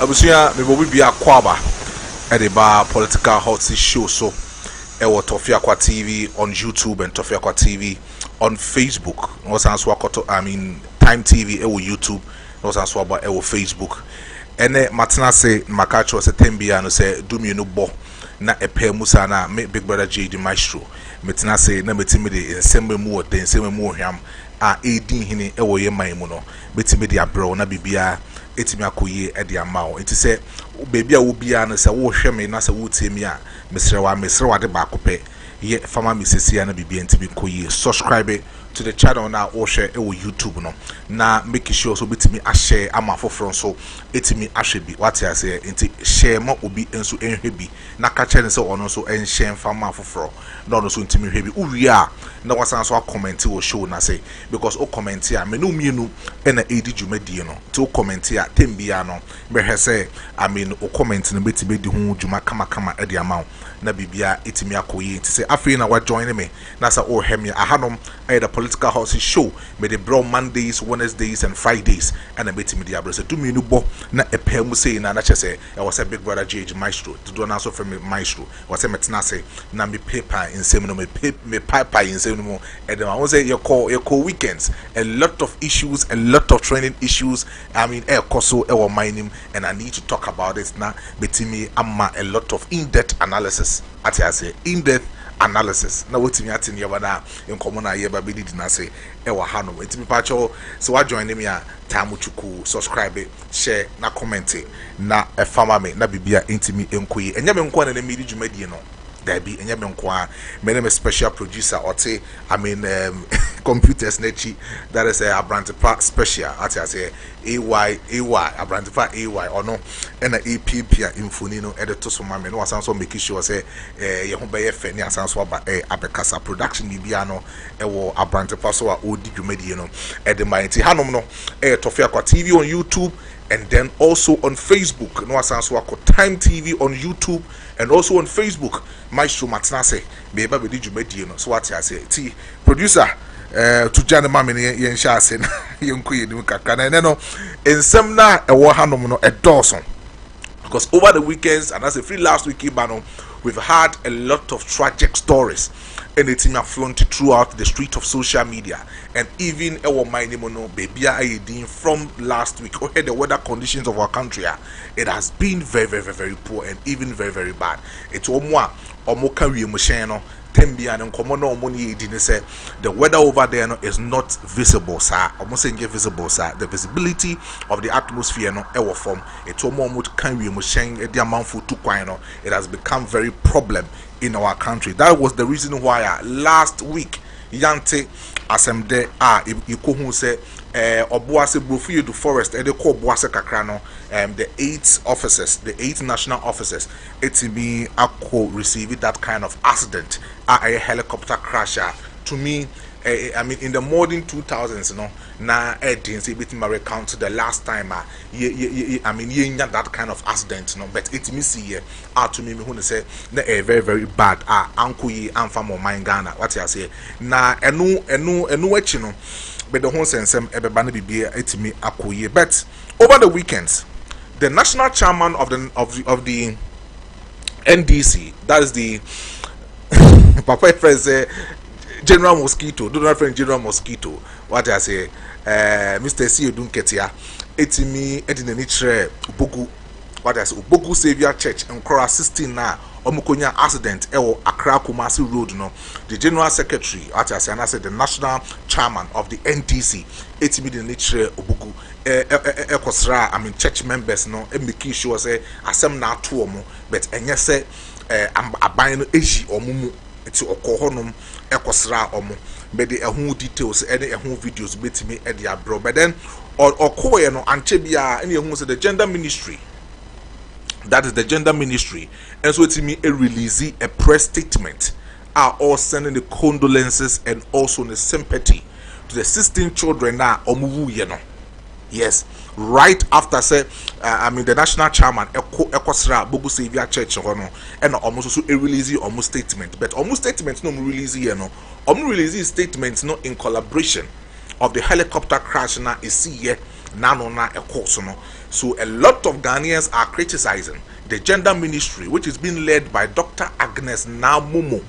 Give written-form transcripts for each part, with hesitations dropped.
Abusia me bobi bia kwaba e de ba political hot seat show so e wo Tofia Kwa TV on YouTube and Tofia Kwa TV on Facebook. No sans wakoto Time TV e wo YouTube, no sans waba e wo Facebook. Ene matena se makacho se tembia no se dumi no bo na epe musa na me Big Brother JD Maestro metena se na metimi de ensembe mu o den ensembe mu ohwam a edin hini e wo ye man mu no metimi de abro na bibia etimi akoye e de amawo enti se baby a wo bia no se wo hwe me na se wo temi a mesrewa de ba kope ye fama misisia na bibia enti bi koye subscribe to the channel na or share e wo YouTube no na make sure so betimi a share ama foforo so etimi ahwe bi what I say enti share ma obi enso enhwe bi na ka chene se ono so enhye fama foforo na ono so ntimi hwe bi uwie a na wasan so comment wo show na say because o comment a me no mienu e na edi dwumadi no to comment a tembia no behwe say o comment no betimi di ho dwuma kama e di amount na bibia etimi akoyi enti say afei na wa join me na sa o hemi ahanom e the political house show me the bro Mondays, Wednesdays and Fridays and a bit media bro say do me no bo na epe mu say na che e was a Big Brother JD Maestro to do na so from Maestro was a metna say na me paper in same no me pipe in same no e dem won say your call weekends a lot of issues, a lot of training issues e koso e wo mining and I need to talk about it na betimi amma a lot of in-depth analysis at I say in-depth analysis na wotimi atini yabana enkomo na yeba bedi na say e wa hano etimi pacho so wa join me a tamu chuku subscribe share na comment na e fama me na bibia intimi enkoyi enya me nko na na medi dwumadi no dabi enya me nko a me na special producer ote computers nechi that is a Abrantepa special at I say AY Abrantepa AY or no and a APP infoni no editor so ma me no asan so make sure say ye ho be ye fe ni asan so ba abekasa production bibia no e wo Abrantepa so a odi dwumadi no e de mighty hanom no Tofia Kwa TV on YouTube and then also on Facebook no asan so Time TV on YouTube and also on Facebook Maestro Matnase be eba be di dwumadi no so what I say ti producer to jana mama yen sha ase na yenko yenim kaka na no ensem na ewo hanom no edorson because over the weekends and as a free last week ibano we've had a lot of tragic stories and the team have flown throughout the street of social media and even our no baby ayedin from last week or the weather conditions of our country it has been very poor and even very bad it's omo ka wi mo hyen no tembia and nkomo no omo ni edi ne say the weather over there no is not visible sir omo say nge visible sir the visibility of the atmosphere no e wo form it omo kan wi mo hyen e di amanfo tu kwan no it has become very problem in our country. That was the reason why last week yante asemde ikohu say obuase brofu du forest e de ko obuase kakra no the 8 national officers etimi akko receive that kind of accident a helicopter crash to me in the modern 2000s na didn't say bit recount the last time that kind of accident but it me see to me who say na very bad anko yi amfa mo man Ghana what I say na enu achi no but the whole sensem ebeba na bibia etimi akoye but over the weekends the national chairman of the NDC, that is the papa friend General Mosquito, do not friend General Mosquito. What I say, Mr. C. Dunketia, etimi edineni tre Ubogu. What I say, Ubogu Savior Church and Kora 16 na Omukonya accident ewo Accra Kumasi Road no. The General Secretary, what I say, and I said the National Chairman of the NDC, etimi edineni tre Ubogu. Ekosra church members no make sure say asem na ato omo but enye say aban no eji omumu eti okohonom ekosra omo be the ehun details any ehun videos betimi e dia bro but then okoye no anche bia ene ehun say the gender ministry, that is the gender ministry, and so etimi release a press statement are all sending the condolences and also the sympathy to the 16 children na omuwu ye no. Yes, right after say the national chairman ekosra Bogu Savior Church hono and almost so release almost statement but almost statement no release here no release statements no in collaboration of the helicopter crash na is here nano na a course no. So a lot of Ghanaians are criticizing the gender ministry, which is being led by Dr. Agnes Namumo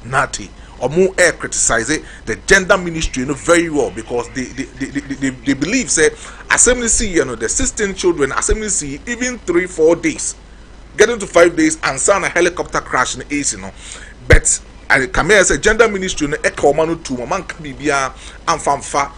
Nati. Omo air criticize it, the gender ministry, very well, because they believe say assembly see, the 16 children assembly see even 3-4 days, getting to 5 days and sound a helicopter crash in the AC, but and come here as a gender ministry no eka manu to man ka bibia amfamfa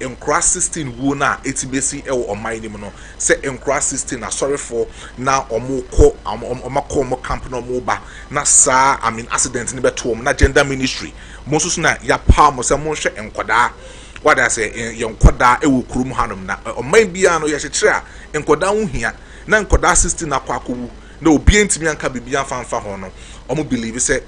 enkra 16 wo na etibesi e wo oman nim no say enkra 16 na sorry for na omakọ camp no mo ba na sa accident ni beto na gender ministry mo so na ya pa mo say mo hwe enkoda what I say yenkoda e wo kurum hanom na oman bia no ye hyekyere a enkoda ho hia na enkoda 16 akwakowu na obi ntimi anka bibia amfamfa ho no omo believe say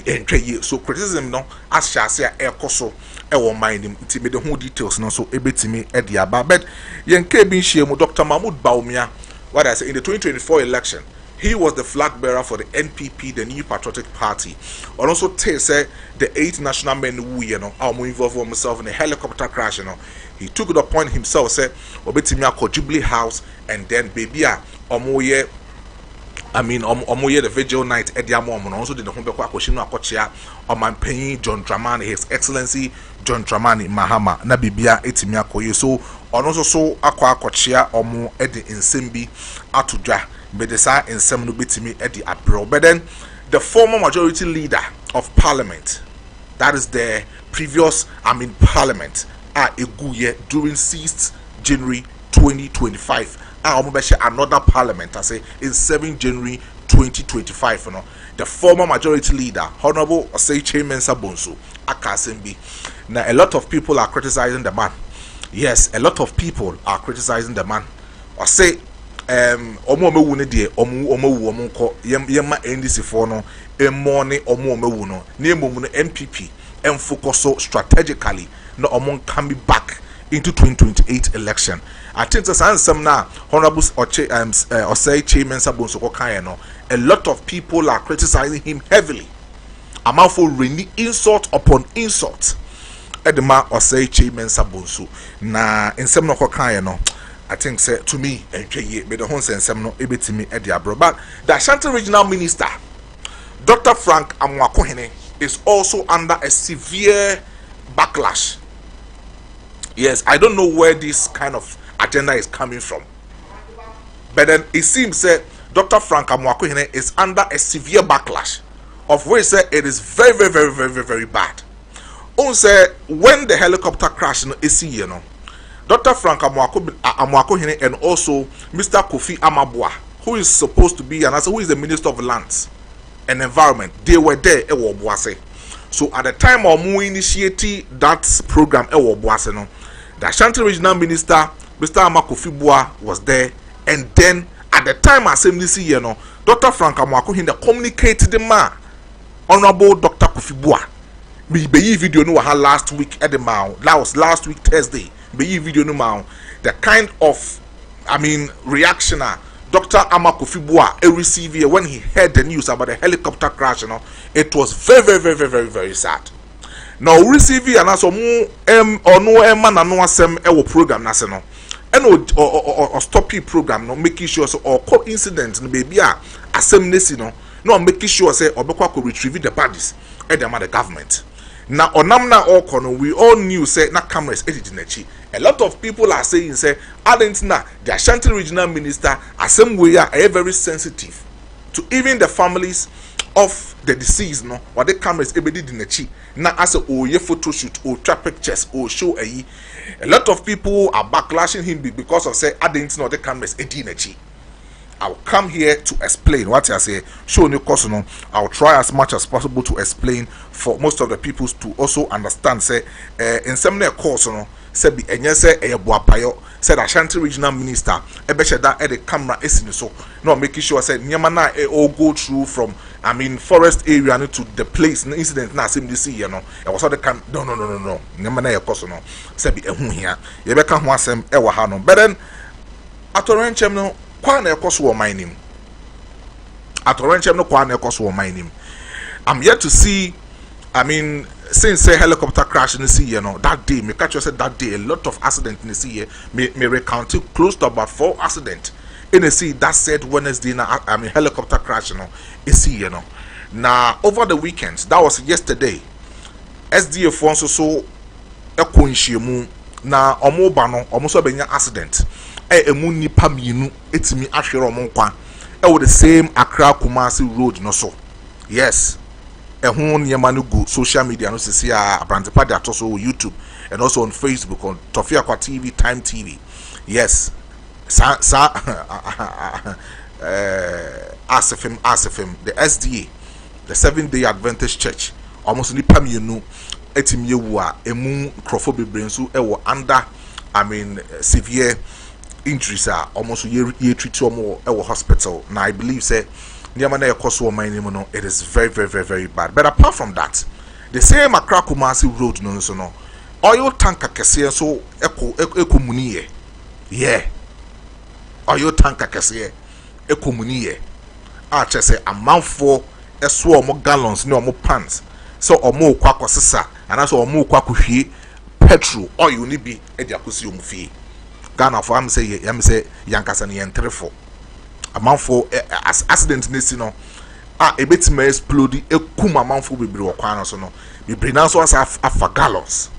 entwe so criticism no ahyase a ekoso e wo mind nti me the whole details no so ebetimi e dia ba but yenka bi nhie mu Dr. Mahmoud Bawumia what I say in the 2024 election he was the flag bearer for the NPP, the New Patriotic Party. And also say the 8 national men who involved himself in a helicopter crash. He took it upon himself, say, obetimi akọ Jubilee House, and then baby omoye the vigil night Ediamo also did the Humbekwa Koshino Akochia or my penny John Dramani, His Excellency John Dramani Mahama, Nabibia Etimia Koye. So on also so Aqua Kochia or more Eddie in Simbi Atuja, Bedesa in Semnu Bitimi Eddie Abro. But then the former majority leader of parliament, that is the previous parliament, Eguye during 6th January 2025. Another parliament, I say, in 7 January 2025. The former majority leader, Honorable Osei Mensa Bonsu, Akasembi. Now, a lot of people are criticizing the man. Yes, a lot of people are criticizing the man. I say, omo wune die omo ko yema NDC for no emone omo no name no MPP and focus strategically no omo can be back into 2028 election. I think some now Honorable Osei Mensa Bonsu Kokayeno, a lot of people are criticizing him heavily. I'm out for really insult upon insult. Edema Osei Mensa Bonsu. Na in some no Kokayeno, I think say to me but the whole sense no ebetimi ediabro. But the Ashanti Regional Minister, Dr. Frank Amwakohene, is also under a severe backlash. Yes, I don't know where this kind of agenda is coming from, but then it seems that Dr. Frank Amwakohene is under a severe backlash, of which it is very bad. Also, when the helicopter crash in AC, Dr. Frank Amwakohene and also Mr. Kofi Amabua, who is supposed to be who is the Minister of Lands and Environment, they were there. So at the time of initiating that program, the Ashanti Regional Minister, Mr. Amakofi Bua, was there, and then at the time assembly Dr. Frank Amwakohene communicated the man, Honorable Dr. Kofi Bua. Be video no last week at the mount. That was last week Thursday. Be video no mount. The kind of reaction Dr. Amakofi Bua received when he heard the news about the helicopter crash, it was very sad. Now receive and also or no man and no asem program national and or stop program no making sure so or coincidence no baby assembly no making sure say obekwa could retrieve the bodies at the government. Now onamna all kono we all knew say na cameras editing echi. A lot of people are saying say adentina the Ashanti Regional Minister assembly are very sensitive to even the families of the deceased, or the cameras ebedi dinechi na as a ye photo shoot or trap pictures or show a lot of people are backlashing him because of say adentina or the cameras edinechi. I'll come here to explain what I say. Show new course, I'll try as much as possible to explain for most of the people to also understand. Say, in some course, said the say a boapayo said Ashanti Regional Minister, that at the camera is so no making sure said Nyamana all go through from forest area to the place incident na same this year it was all the camp no Nyamana course said be here you better come asem ewa ha but then atorenchem no kwana ekoso wo mining atorenchem no kwana ekoso wo mining I'm yet to see since say helicopter crash in the sea, that day, me catch you said that day, a lot of accident in the sea, me recount it close to about 4 accident in the sea. That said Wednesday, I mean helicopter crash, in sea, Now over the weekends, that was yesterday. SDA Fonso so a coinshemu na omo bano omo so benya accident. Emu nipa mienu etimi ahwere omo kwa. With the same Accra Kumasi road no so. Yes. Ehun niema no go social media no see Abrantepa dey also on YouTube and also on Facebook on Tofia Kwa TV, Time TV. Yes. Asifim the SDA, the 7-day Adventist Church, almost nipa mienu etimi yewu a emu krofo bebre nso ewo under severe injuries are almost year treat more hospital. Now I believe say it is very, very, very, very bad. But apart from that, the same Accra Kumasi road no oil tanker kesiye so eko muniye. Yeah. Oil tanker kesiye eko muniye. Say a mouthful eswo omo gallons ni omo pants. So omo kwa kosisa and also omo kwa kuhwie petrol oil ni bi e dia kosi omo fie. Ghana for am say yankasa ni yentrefo amanfo as accident nesi no ebetima explode ekum amanfo bebre okwan no so no bebre na so as afa gallons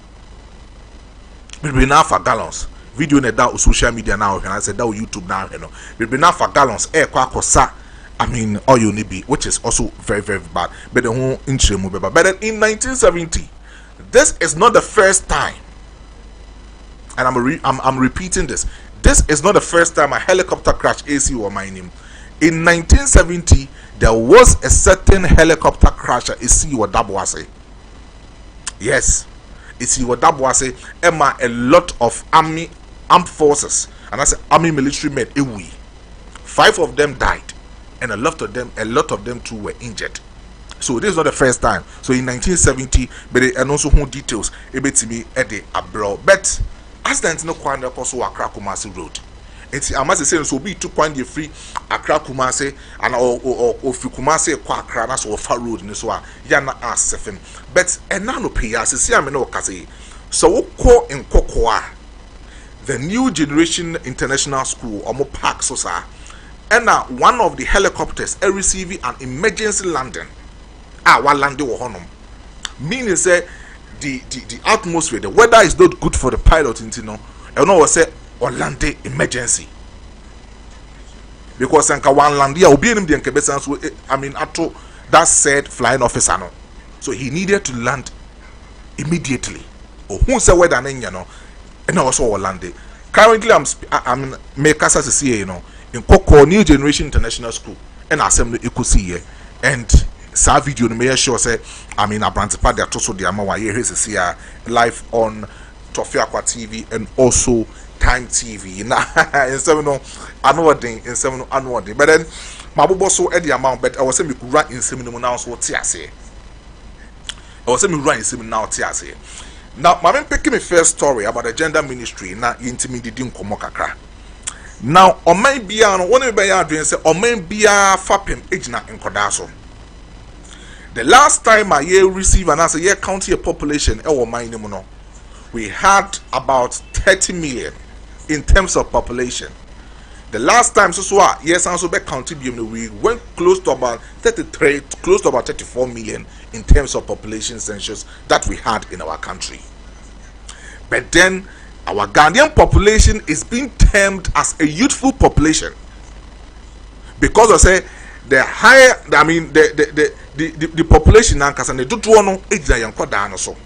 bebre na afa gallons video na da social media na ohwe na say da YouTube na ahwe no bebre na afa gallons kwa akosa oil ni bi, which is also very, very bad. But the whole intremu beba. But then in 1970, this is not the first time. And I'm repeating this. This is not the first time a helicopter crash AC or mining. In 1970, there was a certain helicopter crash at AC or Dabwase. Yes, AC or Dabwase. Emma a lot of armed forces and I say army military men. 5 of them died, and a lot of them too were injured. So this is not the first time. So in 1970, but and also who details to me at the abroad. But accident no kwanda koso Accra Kumasi road. It's I must say so be to kwanda free Accra Kumasi and or free Kumasi kwa Accra na so far road ni so ya na asefem. But and now no pay as see am no kase. So ko in Kokoa, the New Generation International School or park so sir. And now one of the helicopters receiving an emergency landing. What landing was honum. Meaning say the atmosphere, the weather is not good for the pilot, you know. And no say or landing emergency. Because anka one land here obi enim the nkebesa so ato that said flying officer no. So he needed to land immediately. Oh who say weather na no. And also landing. Currently I'm make us as a you know. In Koko New Generation International School and assembly equity here and sa video no make sure say Abrantepa they also the amawa here is here live on Tofia Kwa TV and also Time TV na in seven another thing in seven another but then mabubo so at the amount but I was saying we could run in seven now so tiase I was saying we run in seven now tiase now my picking me first story about the gender ministry na intimidating komo kakra. Now, Oman Biano, one of my dreams say, Oman Bia Fapim, Ejna in Kodaso. The last time I received an answer, county population, we had about 30 million in terms of population. The last time, yes, also back county, we went close to about 33, close to about 34 million in terms of population census that we had in our country. But then, our Ghanaian population is being termed as a youthful population because I say the higher, the population now because they do want to so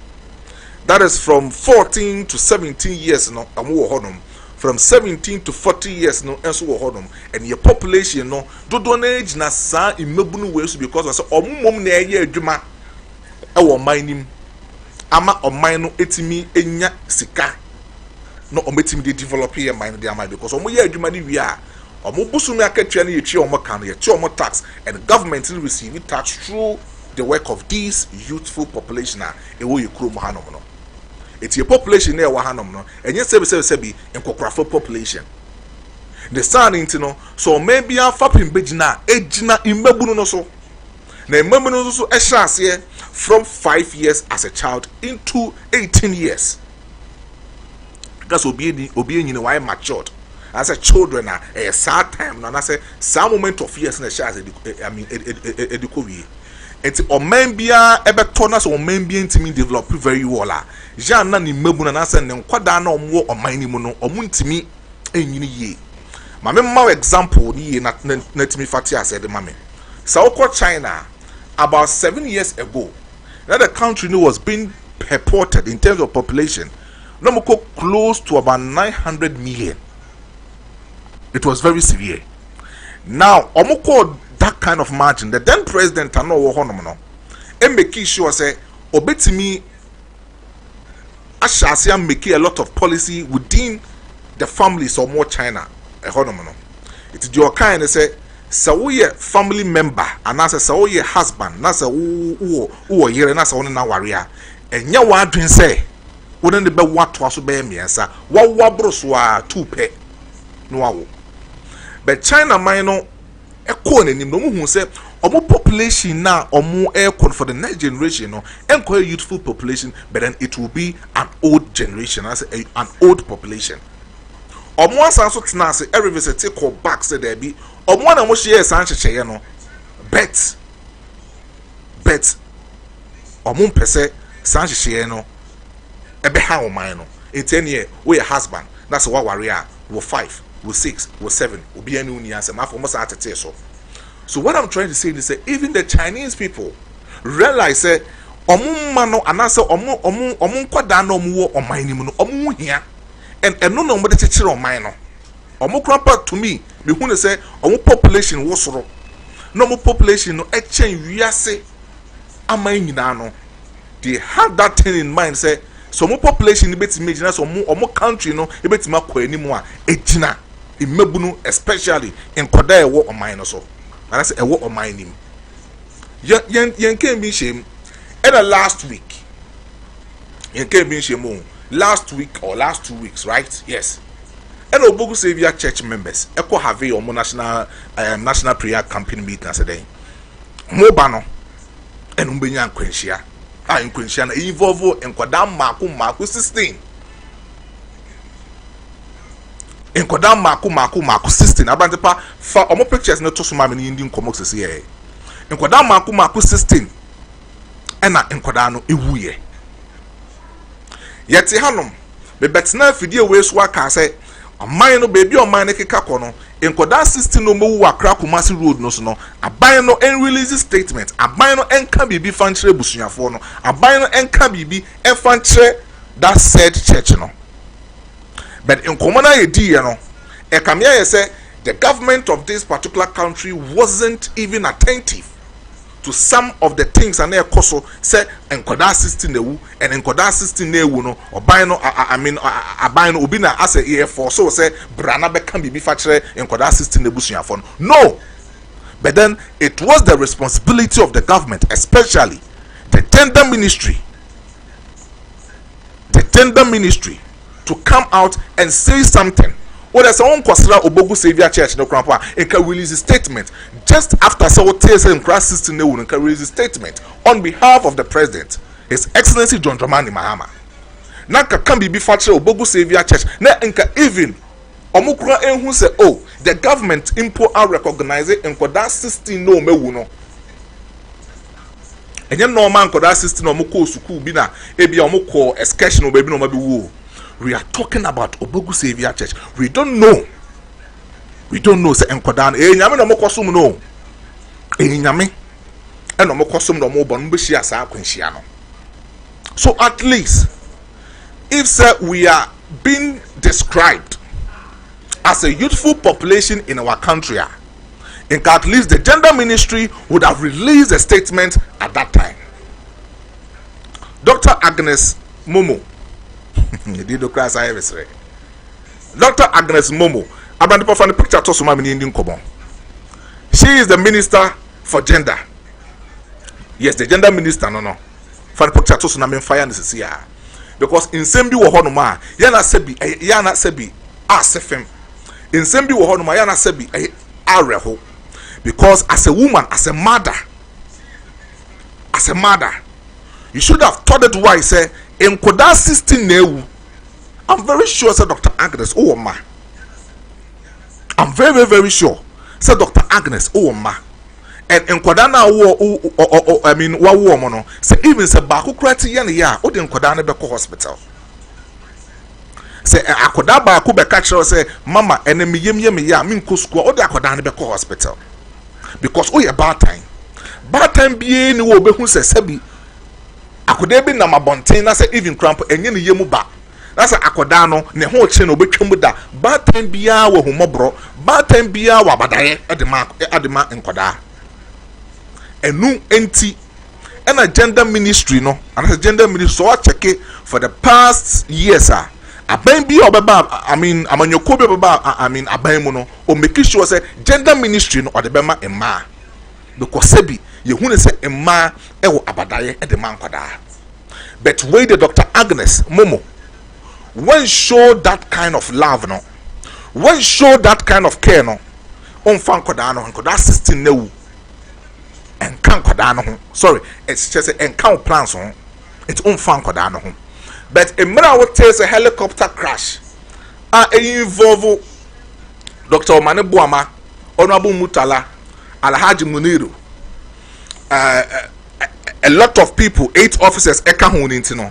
that is from 14 to 17 years no from 17 to 40 years no and so and your population no do age na sa imebunu ways because I say omum na eye adwuma e wo mining ama oman no etimi enya sika no ometim dey develop here mind their mind because omo ye adwuma ni wi a omo busumi akatua na yetwe omo kan yetwe omo tax and the government will receive tax through the work of these youthful population e wo yekuro mo hanom no eti population na e wo hanom no enye sebi enkokrafo population the standing no so maybe afapim begina ejina imebunu no so na imebunu so e hye ase from 5 years as a child into 18 years. Because obeying why matured. As a children a sad time, and I say some moment of years in the shares, educate. It's Omembia Ebertonas or Membian to me develop very well. Jana ni Mebuna Nasa and Quadana or more or Minimono or Muntimi in ye. My member example, ye not let me fatia said the mammy. South China, about 7 years ago, that the country was being purported in terms of population, no more close to about 900 million. It was very severe. Now, Omoko that kind of margin, the then president and no and make sure say obetimi Ashasia make a lot of policy within the families of more China. It is your kind say we family member and as a we husband, that's a who year and as on na warrior. And ya one dream say wouldn't the be what was be me and what broswa 2 pe no. But China minor echo ni no mu say omo population now omo aircon for the next generation no enquire youthful population, but then it will be an old generation as an old population. Omo asanso tena say every visit call back say there be omo na mo share san checheye no bet omo pese san checheye no ebe ha o man no in 10 years we a husband that's what warrior we 5 we 6 we 7 we be any uni answer ma for most at so what I'm trying to say is that even the Chinese people realize that omo mano anase omo kwada na omo wo oman ni mu no omo hia and no no mo de chechire oman no omo krapa to me hu say omo population wo soro no mo population no e chen wiase aman nyina no they had that thing in mind say so mo population beti megina so omo country no e beti makwa animu a ejina imebunu especially in kwada e wo oman no so. And I say, I walk on my name. Yen came in shame. And last week, yen came in shame last week or last 2 weeks, right? Yes. And Obogu Savior Church members, Echo have a national prayer campaign meeting as a day. Mobano and Umbenya and Quenchia. I in Quenchia and Evolvo and Kwadam Marku 16. In Kodam Marku 16. Abantepa for omo pictures no to so mama ni Indian comox here. In Kodam Marku 16. Ena in Kodano ewuye. Yeti hanom be betna fidie we so aka say aman no baby o man keka kono in Kodam 16 no mo Accra Kumasi road no so no aban no en release statement aban no enka bibi fanchire busuafo no aban no enka bibi e fanchire that said church no. But in Komana Yedi, Ekamia say the government of this particular country wasn't even attentive to some of the things and their koso say enkoda 16 ewu and enkoda 16 ewu no obino abino obina as a year for so say brana be can be factory enkoda 16 ebusuafo no. But then it was the responsibility of the government, especially the tender ministry to come out and say something. Well, there's someone Kwasra Obogu Savior Church no Krampa and can release a statement just after so TSA and Christ system and can release a statement on behalf of the president, His Excellency John Dramani Mahama. Nanka can be factory Obogu Savior Church. Na enka even Omukura who say, oh, the government import and recognize it and that system no me wuno. And you know man that system no muko suku bina ebi omuko excursion no baby no mabi wo. We are talking about Obogu Savior Church. We don't know. Say enkodan. Nyame no mokosum no. Nyame. No mokosum no mo bon behia sa akwanhia no. So at least if we are being described as a youthful population in our country, at least the gender ministry would have released a statement at that time. Dr. Agnes Momo. Dr. Agnes Momo. The picture to some Indian Kobo. She is the minister for gender. Yes, the gender minister. No. For the picture to some fire this year. Because in Sembi Wahonoma, Yana Sebi, Asefem. In Sembi Wahonoma, Yana Sebi, Areho. Because as a woman, as a mother, You should have thought it why say in Koda 16 newu. I'm very sure say Dr. Agnes Owoma. I'm very very sure say Dr. Agnes Owoma. And in Koda na I mean wa woman say even say baako krati ya ne ya o de Koda na be ko hospital. Say akoda baako be catch say mama ene me yem ya me nko school o de akoda na be ko hospital. Because oh yeah bad time be ni wo be hu say sabi akoda bi na mabonten na say even cramp enye ne yemu ba na say akoda no ne ho che no betwam da bad time bia wo humobro bad time bia wa badaye edema enkoda enu enti ena gender ministry no and gender ministry so check it for the past years aban bi obeba I mean amanyoko bi obeba I mean aban mu no o make sure say gender ministry no odebema emma because sebi ye hu ne say emma e wo abadaye edema enkoda but where the Dr. Agnes Momo when show that kind of love no when show that kind of care no on fan koda no koda 16 newu and kan koda no ho sorry it's just and count plans on it's on fan koda no ho but a mirror what tells a helicopter crash involve Dr. Omane Buama, Honorable Mutala, Alhaji Muniru, a lot of people, 8 officers eka ho nintino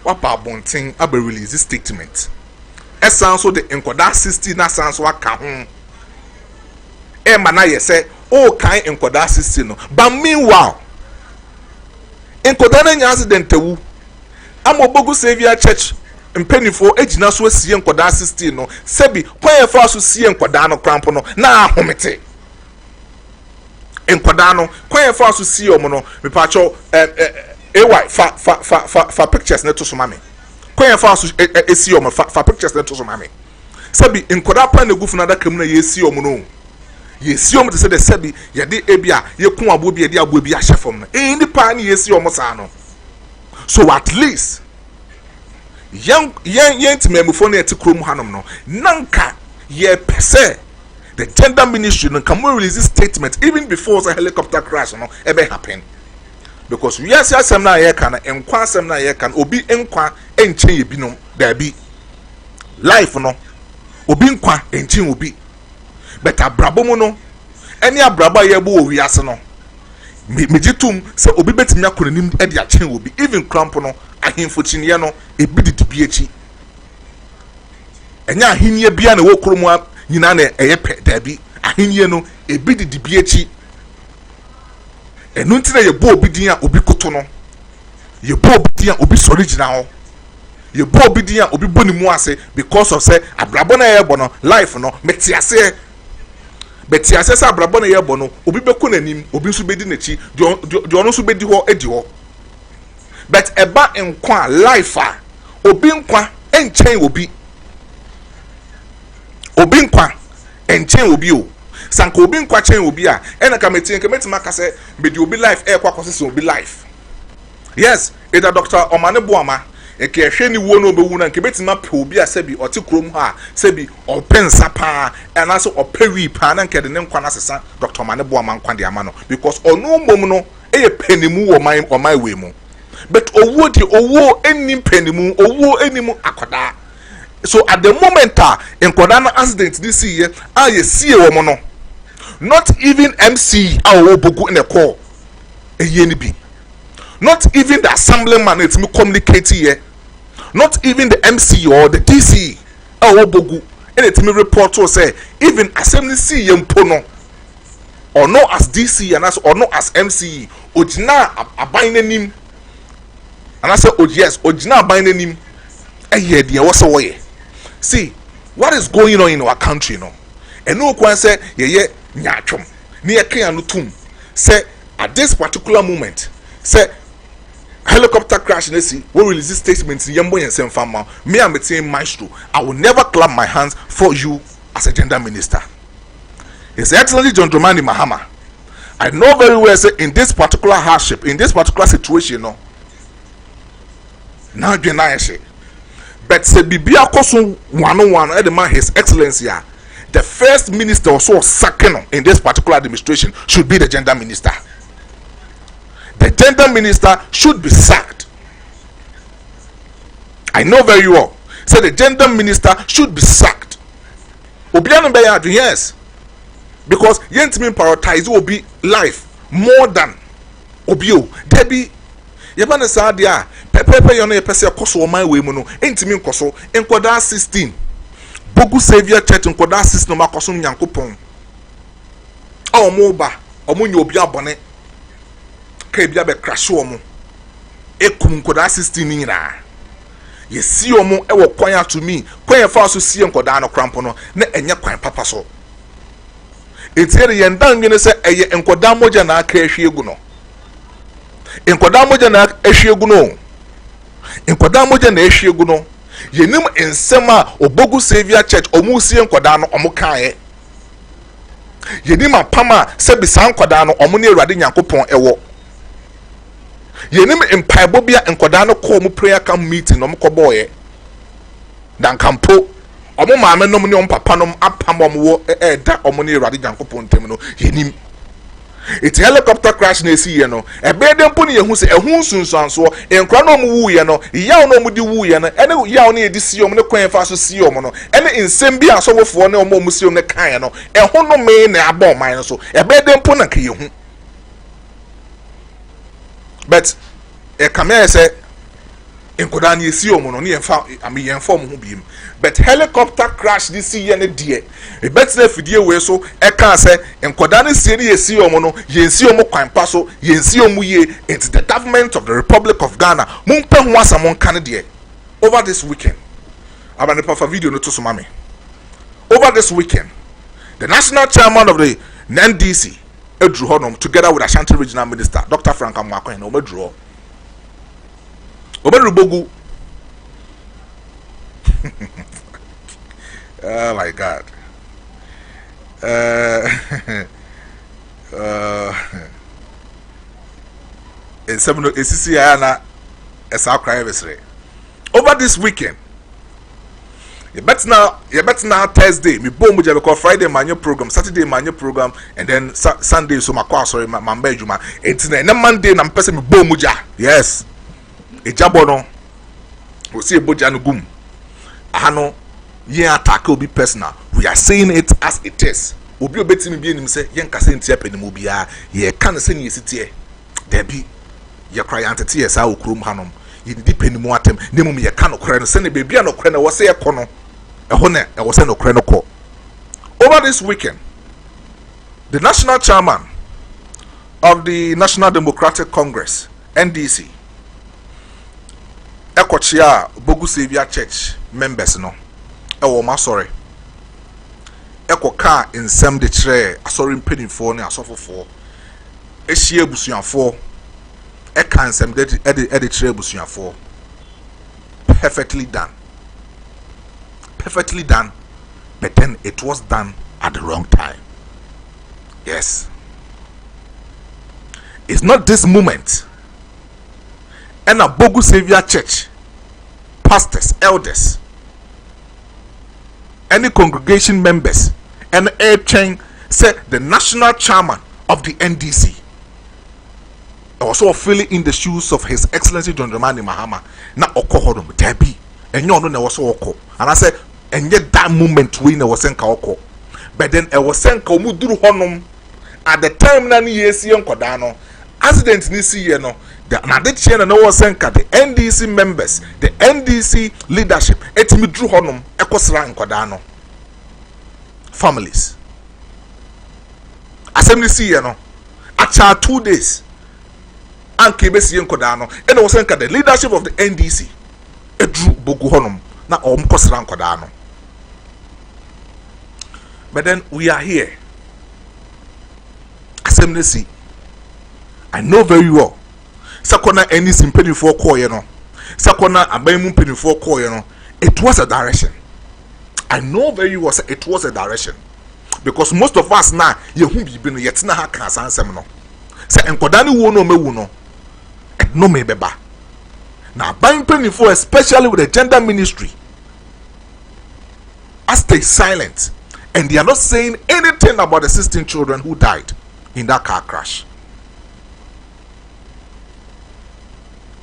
wapa bonten abe release this statement esan so the enkoda 60 na san so aka ho e ma na ye say o kan enkoda 60 no but meanwhile enkoda na nya accident wu amobogu Savior Church mpenifo ejina so asie enkoda 60 no sebi kwan fa so sie enkoda no krampo no na ahomete enkoda no kwan fa so sie omo no me pa cho fa pictures na to so mame kwan fa so esi omo fa pictures na to so mame sebi enkoda pa na gufu na da kam na ye esi omo no ye esi omo te se de sebi ye de ebia ye kun abo bi ye de abo bi a hyefom no ni pa na ye esi omo sa no so at least yen timemufo na eti krom hanom no nanka ye pese the gender ministry no can we release this statement even before the helicopter crash no ebe happen because we are asem na ye kan enkwa asem na ye kan obi enkwa enchen ye binom da bi life no obi nkwa enchen obi but abrabo mu no eni abrabo ye bo owi ase no mejitum se obi betimi akonanim e de achen obi even cramp no ahemfo chinye no ebididi biechi enya ahenie bia na wo kromu nyina na eye pe dabi ahenie no ebididi biechi enu ntina ye bo obi din a obi koto no ye bo obi din a obi sori gina ho ye bo obi din a obi boni mu ase because of say abrabo na ye bo no life no metiase betiase say abrabo na ye bo no obi beko nanim obi nso bedi nachi de ono nso bedi ho edi ho but eba nkwa life a obi nkwa enchen obi nkwa enchen obi o sanka obi nkwa chen obi a ena kameti nkemetima ka se medi obi life e kwa kwose obi life yes eda Dr. Omane Buama eke hwe ni wo no obewu na nkemetima pe obi a sebi oti krom ha sebi opensa pa ena so opewi pa na nkede ne nkwa na sesa Dr. Omane Buama nkwa de ama no because onu mom no eye penimu wo my we mu but owo enim penimu owo enim akoda so at the moment enkoda na accident this year ye see wo no not even MC awo bogu in a call ni bi not even the assemblyman it me communicate here not even the MC or the DC awo bogu and it me report to say even assembly see mpo no or no as DC and as or no as MC ojina aban nanim and I say oh yes ojina aban nanim eh there was a way. See what is going on in our country no and no kwan say ye nyatwom ne ye kan tum say at this particular moment say helicopter crash na see we release this statement yembo yensem fama me am saying Maestro I will never clap my hands for you as a gender minister. His Excellency John Dramani Mahama, I know very well say in this particular hardship, in this particular situation, no. Now you but say bibia koso 101 the man His Excellency the first minister also second in this particular administration should be the gender minister. The gender minister should be sacked. I know very well. Say the gender minister should be sacked. Obiano Bayadu, yes. Because yentimi prioritize will be life more than Obio. Debbie, Yabana Sadia, Pepe Yone Pesa Koso my way mono, Intimin Koso, Enkoda 16. Bogu Savior Church in Koda 6 no Makosum Yankupon. Oh, Moba, Omunyo Bia Bonnet. Kebia be crash woman. Ekum Koda 16 nina. Ye see omo ewo kwanya to me. Kwanya fa so see Enkoda no crampono, ne enye kwan papa so. Etiere yen dan nwene se eye Enkoda moja na aka ehwiegu no. Enkoda moja na ehwiegu no. Enkoda moja na ehwiegu no. Yenim ensem a Obogu Savior Church omu sie Enkoda no omu kae. Yenim apama se bisa Enkoda no omu ne Awurade Nyankopon ewo. Yenim empaibo bia Enkoda no ko mu prayer camp meeting no mko boye. Dan kampo omo maame nom ne papa nom apam omo da omo ne Awurade Nyankopon tem no yenim. It's helicopter crash na esi ye no ebe de mpo ne yehu se ehun sunsuanso enkra no mu wu ye no yaw no mu di wu ye no ene yaw ne edi si omo ne kwan fa so si omo no ene nsem bi asowofo ne omo mu si omo ne kan no eho no me na aba oman no so ebe de mpo na ka yehu. But come say Enkoda ni esi omo no ne yemfa yemfa omo ho biem. But helicopter crash this year ne die e betina fidie we so can say Enkoda ne sie ne esi omo no yensi omo kwan pa so yensi omo ye. It's the government of the Republic of Ghana mumpe ho asamon kan de over this weekend. Abane pa video no to so mame. Over this weekend the national chairman of the NDC Edru Honom together with Ashanti Regional Minister Dr. Frank Amwakwen no medru Bogu. Oh my God. In seven ACCIana as our cry over this weekend. You bet now Thursday, me boom because Friday my new program, Saturday my new program, and then Sunday so my sorry my bedroom. It's na Monday na person me boom muja. Yes. E jabono. We see a boja no gum. Ahano ye attack will be personal. We are saying it as it is. Obi obeti me bi enim say yen kase ntia penimu bia ye kan se ni esitie. There be ye cry antete yes a okrum hanom. Ye di penimu atem. Nemum ye kan okre no se ne bebia no okre na wo se ye kono. Eho ne e wo se no okre no ko. Over this weekend, the national chairman of the National Democratic Congress, NDC, Ekochia Bogu Savior Church members no ewo ma sorry ekoka nsem de kire asori mpenifo ne asofofo ehie abusuafo eka nsem de kire abusuafo perfectly done, but then it was done at the wrong time. Yes, it's not this moment. And a Bogu Savior Church, pastors, elders, any congregation members, and a chain said the national chairman of the NDC also filling in the shoes of His Excellency John Dramani Mahama. Na okohodum Debbie, and you know was oko. And I said, and yet that moment we was sent oko. But then I was sent Komudru Honum at the time Nani Yesi Kodano. Accident nisi ye no. Na de chain no was sent the NDC members, the NDC leadership, etimi dru honum ekosra nkoda no families. Assembly see ye no acha 2 days anke besi nkoda no and was sent the leadership of the NDC edru Bogu honum na omkosra nkoda no. But then we are here. Assembly see, I know very well. Sakona any sympathy for koye no. Sakona abaimu penny for koye no. It was a direction. I know very well it was a direction. Because most of us now, ye who be been yet na ha kansan sem no. Say enkodani wo no me wo no. Et no me beba. Now buying penny for especially with the gender ministry. As they silent and they are not saying anything about the 16 children who died in that car crash.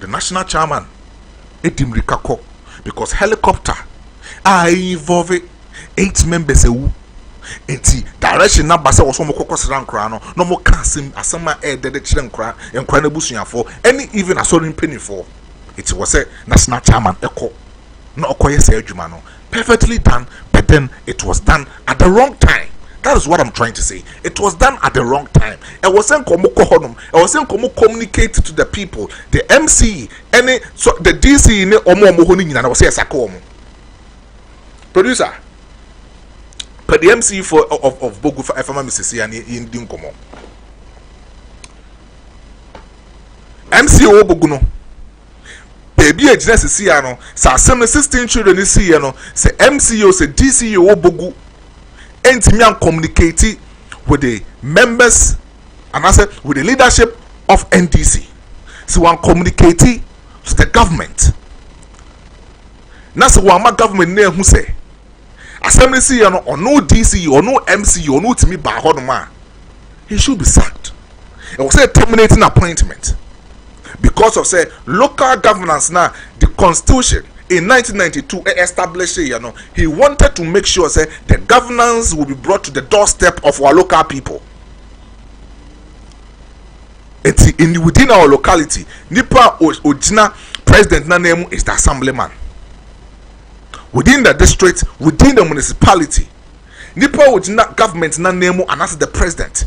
The national chairman, Etim Rikako, because helicopter involve 8 members ewu enti direction na basa wo so mo kokosra nkra no mo ka asema de kire nkra na busuafo any even asori mpenifo it was a national chairman eko na okoye say adwuma no perfectly done, but then it was done at the wrong time. That is what I'm trying to say. It was done at the wrong time. It wasn't communicate to the people. The MC, so the DC, producer, but the MC of Bogu for FMA Mississippi and in Dinkomo. MC Oboguno. Baby, a genesis, sa 16 children is here, say MCO, say DCO Obogu. And me communicate with the members and I said with the leadership of NDC. So I'm communicating to the government. That's why my government name who say assembly see or no DC or no MC or no to me by Hodoma. He should be sacked. It was a terminating appointment because of say local governance now the constitution. In 1992, established, he wanted to make sure say the governance will be brought to the doorstep of our local people. Within our locality, Nipa Ojina president na name is the assemblyman. Within the district, within the municipality, Nipa Ojina government na name and as the president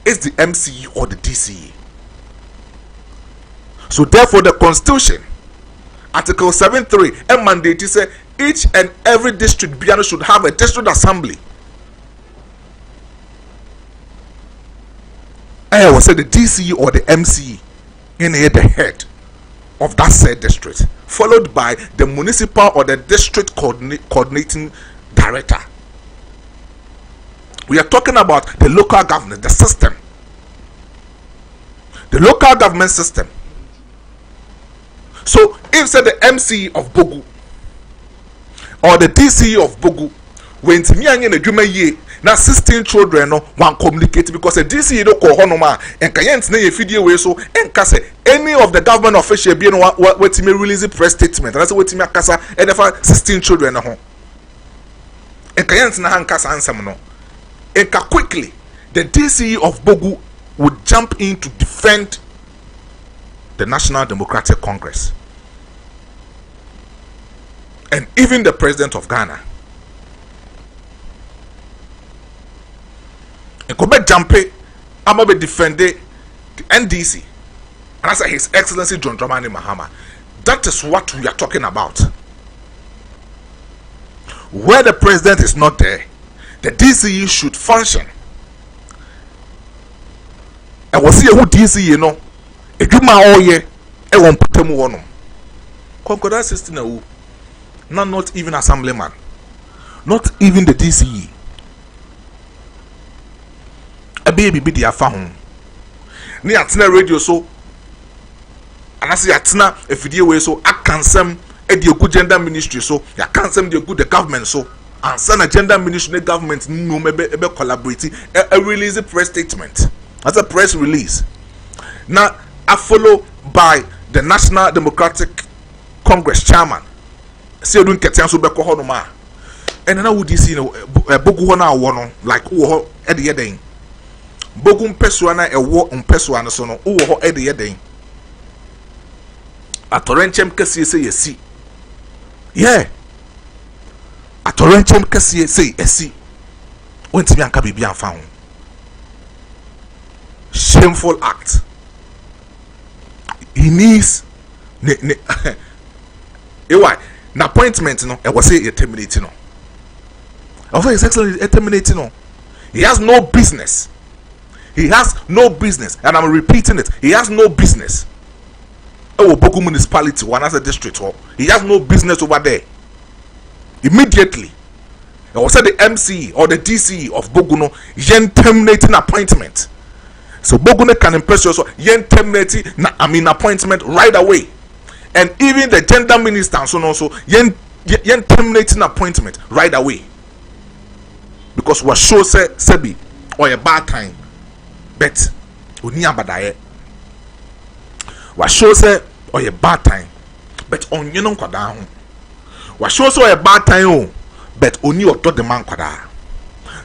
is the MCE or the DCE. So therefore, the constitution. Article 7.3 and mandate say each and every district should have a district assembly. I will say the DCE or the MCE in here the head of that said district, followed by the municipal or the district coordinating director. We are talking about the local government, the system. The local government system. So, if say the MC of Bogu or the DC of Bogu went me and the ye now 16 children no one communicate because the DC don't call honoma and kayent na ye video way so and kase any of the government official be no what me release a press statement and that's what me akasa and for 16 children no and kayent na han kasa ansem no and quickly the DC of Bogu would jump in to defend the National Democratic Congress. And even the president of Ghana. And Kobe Jampe, I'm be defending the NDC. And that's His Excellency John Dramani Mahama. That is what we are talking about. Where the president is not there, the DCE should function. And we'll see who DCE, if you ma all ye, I won't put them on. Concordat system, not even assemblyman, not even the DCE. A baby be the found. Ni atina radio so, and I say atina a video way so, I can some a good gender ministry so, ya can some the good the government so, and send a gender ministry government no maybe collaborating a release a press statement. That's a press release. Now I follow by the National Democratic Congress chairman. See don't get so be ko ma. And now would you see Bogu ho na wo no like wo ho e de yeden. Bogu mpesua na e wo mpesua no so no wo ho e de yeden. Atorenchem kese say yesi. Yeah. Atorenchem kese say yesi. Wonti anka bibi anfa ho. Shameful act. He needs why na appointment no I was say terminating no. Also His Excellency terminating no. He has no business. He has no business, and I'm repeating it. He has no business. Oh, Bogu municipality, one as a district, he has no business over there. Immediately, I was say the MC or the DC of Bogu no yen terminating appointment. So Bogu can impress you so yen terminating appointment right away. And even the gender minister so also yen terminating appointment right away. Because what show say sebi or a bad time. Bet uni abadaye. What show say or a bad time. But on you know kwada ho. Wa show so a bad time but only odo the man kwada.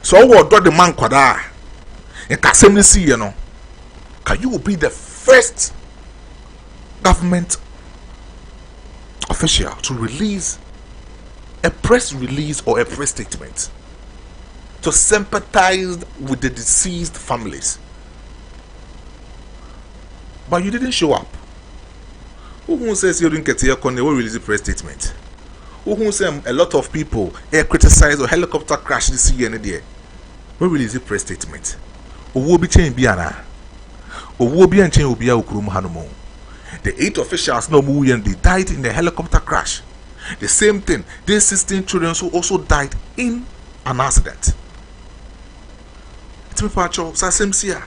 So odo the man kwada. In kasem see you know. Can you be the first government official to release a press release or a press statement to sympathize with the deceased families? But you didn't show up. Who says you didn't get here? They will release a press statement. Who say a lot of people criticize or helicopter crash this year and there? We release a press statement. Owo bi chen biana. Owo bi anchen obi a okurum hanumo. The 8 officials no mu they died in the helicopter crash. The same thing. These 16 children who also died in an accident. It's me pacho sa semsia.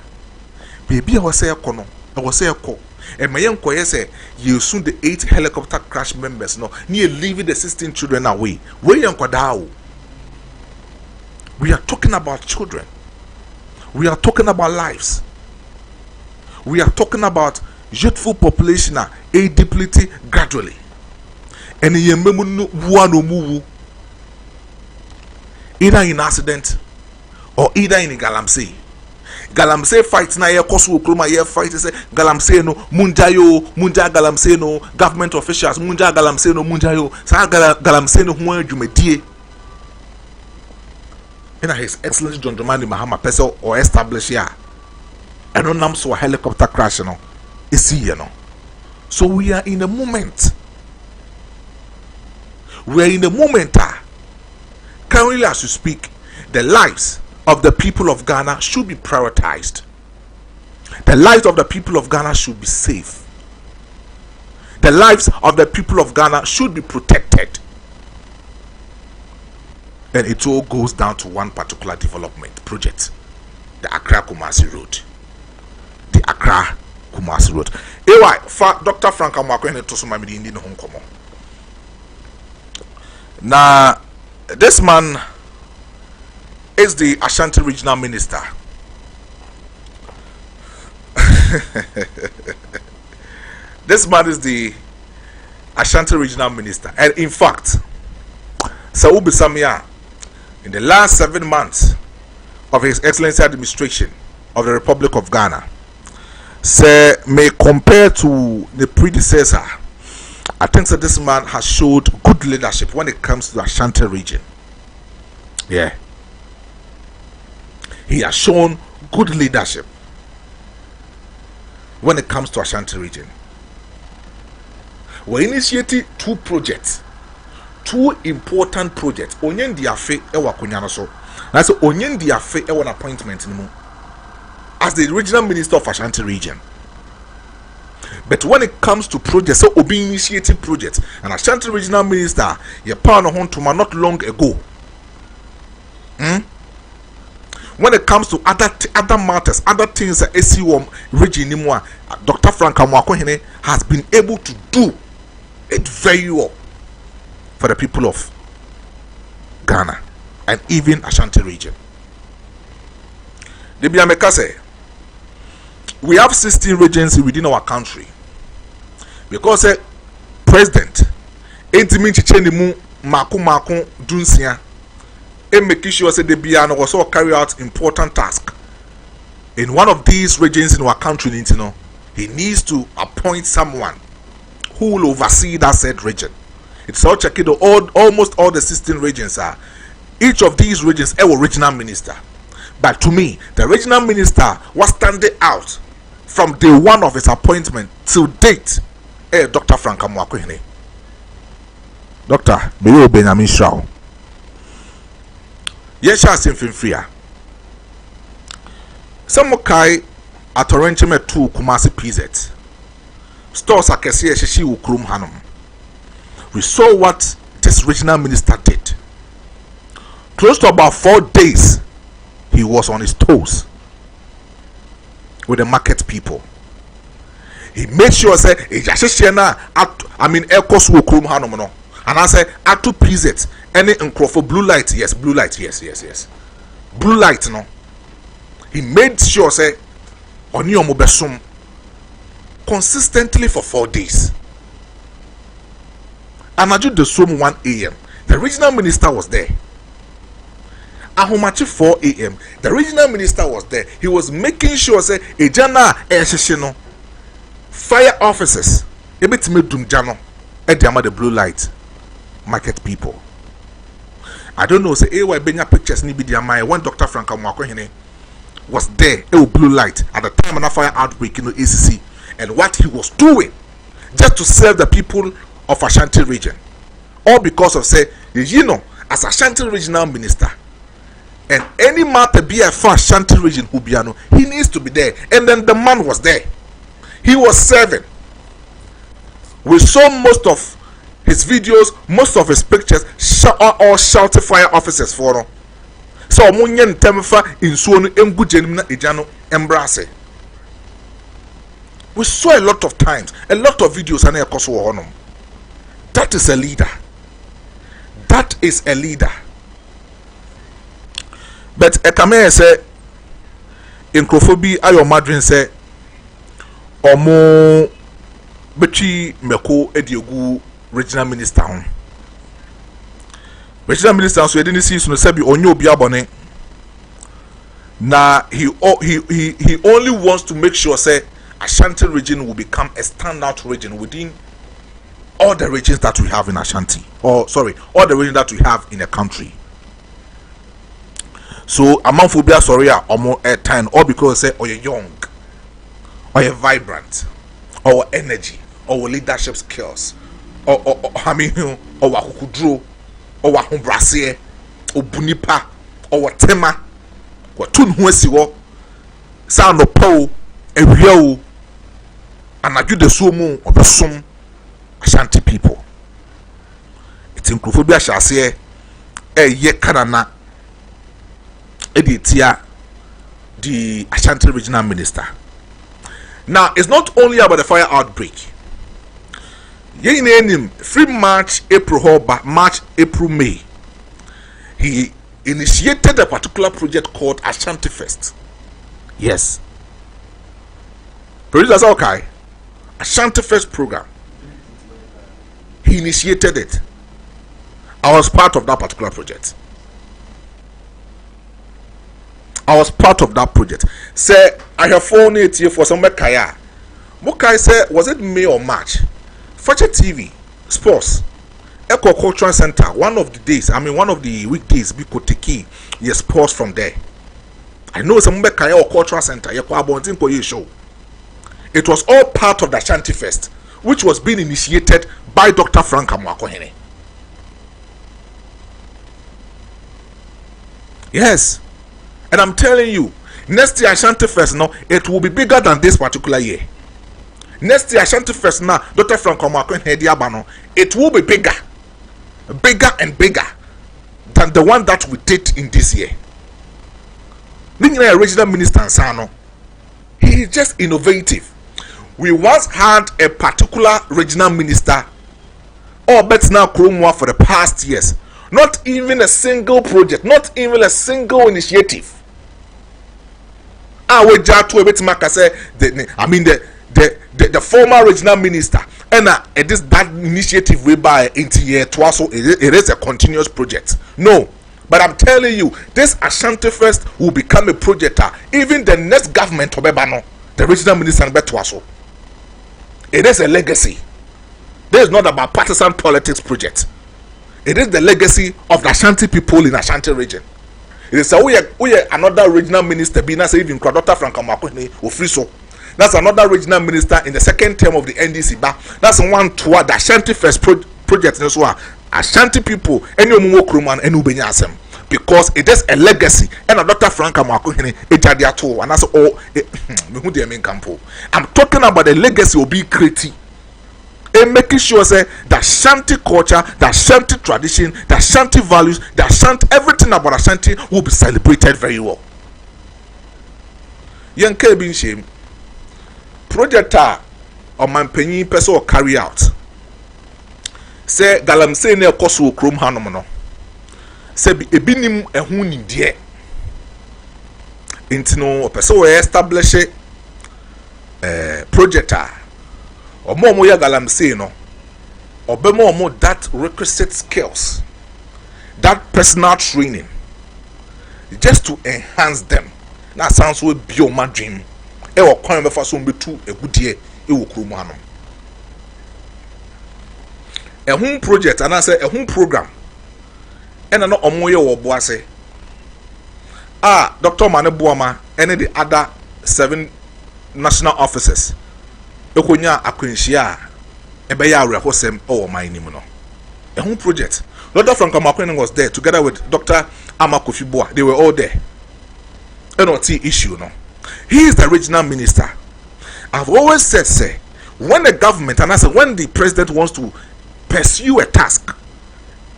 Baby I was say kono. I was say ko. And my young koye say you soon the 8 helicopter crash members no near leaving the 16 children away. We are talking about children. We are talking about lives. We are talking about youthful population age depleting gradually. And either in accident or either in Galamsey. Galamsey fight na ye kosu okroma ye fight say Galamsey no munja Galamsey no government officials munja Galamsey no munja yo sa Galamsey no ho adwumadie. And His Excellency John Dramani Mahama person or establish here. And no nam so helicopter crash no is here no. So we are in a moment. We are in a moment. Currently as we speak, the lives of the people of Ghana should be prioritized. The lives of the people of Ghana should be safe. The lives of the people of Ghana should be protected. And it all goes down to one particular development project, the Accra Kumasi Road. The Accra Kumasi Road. Ewa, Dr. Frank Amwakwe to some indi no honkomo. Now, this man is the Ashanti Regional Minister. This man is the Ashanti Regional Minister. And in fact, Saubi Samia, in the last 7 months of His Excellency administration of the Republic of Ghana, say may compare to the predecessor, I think that this man has showed good leadership when it comes to the Ashanti region. Yeah. He has shown good leadership when it comes to Ashanti region. We initiated 2 projects. 2 important projects. Onyen diafe ewa kunyano so. That's onyen diafe ewa an appointment in mu as the regional minister of Ashanti region. But when it comes to projects, so Obi initiated projects, and Ashanti regional minister, ye pound on to not long ago. When it comes to other matters, other things that SCOM region Nimwa, Dr. Frank Amwakwe has been able to do it very well for the people of Ghana and even Ashanti region. We have 16 regions within our country because president intimate change mu maku dunsia and making sure that the Biano also carry out important tasks in one of these regions in our country. He needs to appoint someone who will oversee that said region. It's all checked. Almost all the 16 regions are. Each of these regions a regional minister. But to me, the regional minister was standing out from day one of his appointment till date. Dr. Frank Amwakwe. Doctor, may you Benjamin Shaw. Yes, I am free. Some kai at arrangement 2 Kumasi PZ. Stores are Kessie Shishi Ukrum Hanum. We saw what this regional minister did. Close to about 4 days, he was on his toes with the market people. He made sure say Elkos Ukrum Hanum no. And I say Atu PZ any for blue light, yes, blue light, yes. Blue light no. He made sure say Oni Omobesum consistently for 4 days. Anaju the Som 1 a.m. The regional minister was there. Ahomachi 4 a.m. The regional minister was there. He was making sure say ejana eshishino fire officers ebetime dum jano ediama the blue light market people. I don't know say why benya pictures ni bi diama when Dr. Frank Amwakohene was there blue light at the time of the fire outbreak in the ACC, and what he was doing just to serve the people of Ashanti region, all because of say as Ashanti regional minister. And any matter be a far Ashanti region Hubiano, he needs to be there. And then the man was there. He was serving. We saw most of his videos, most of his pictures, all shouting fire officers for him. So Munyan Temefa in Suonu Engujenimna Ijano Embrace. We saw a lot of times, a lot of videos and a. That is a leader. That is a leader. But Ekame say in Krofobi ayo madrin say omo betwi meko ediegu regional minister hon. Regional minister so edini see so sabi onye obi abone. Na he only wants to make sure say Ashanti region will become a standout region within all the regions that we have in Ashanti. All the regions that we have in the country. So among phobia sorry or time, all because say or you're young, or you're vibrant, or energy, or leadership skills, or wakukudro, or wahumbrasier, or bunipa, or tema, or tunhuesiwo, sound of po, a real, and I do the sumu or the sum Ashanti people. It's in Krophobia shall say ye kanana. The Ashanti regional minister. Now, it's not only about the fire outbreak. Free March, April, May. He initiated a particular project called Ashanti Fest. Yes. Producer okay. Ashanti Fest program. He initiated it. I was part of that particular project. I was part of that project. Say, I have phoned it here for some Kaya. Mukai said, was it May or March? Fetcher TV, sports, Eco Cultural Center, one of the weekdays, Biko Tiki, yes, sports from there. I know some Kaya or Cultural Center, show. It was all part of the Ashanti Fest, which was being initiated by Dr. Frank Amwakohene. Yes. And I'm telling you, next year Ashanti Fest now, it will be bigger than this particular year. Next year Ashanti Fest now, Dr. Frank Omakwen, it will be bigger and bigger than the one that we did in this year. The regional minister Sano, he is just innovative. We once had a particular regional minister, or better now Kromwa for the past years. Not even a single project, not even a single initiative. The former regional minister and that initiative whereby into year twice, it is a continuous project. No, but I'm telling you, this Ashanti Fest will become a project. Even the next government of Ebano, the regional minister Betwaso, it is a legacy. This is not about partisan politics project. It is the legacy of the Ashanti people in Ashanti region. It is we are another regional minister, being as even Dr. Frank Amakwene Ofriso. That's another regional minister in the second term of the NDC. That's one toward the Ashanti First project. Ashanti people, any Omumo Kruman, and Ubenyasem. Because it is a legacy. And Dr. Frank Amakwene, and that's all. I'm talking about the legacy of being creative. And making sure say the Ashanti culture, the Ashanti tradition, the Ashanti values, the Ashanti everything about Ashanti will be celebrated very well. Young Kevin shame project or man penny person carry out. Say galamsey ne koso krom hanom no. Say ebinim ehun nim de. Intino person we establish project or more ya galamsey no obemo omo that requisite skills, that personal training, just to enhance them. That sounds so bio my dream. E wo kwan be fa so mbe tu egudie e wo krumu ano. A home project and I say a home program. And no omo ye wo boase. Dr. Mane Buama and the other 7 national officers. Ekonya akwenhia ebe ya rehosem o man nim no. A home project. Dr. Frank Amakwen was there together with Dr. Amakofibua. They were all there. NOT issue no. He is the regional minister. I've always said, say, when the government and I say when the president wants to pursue a task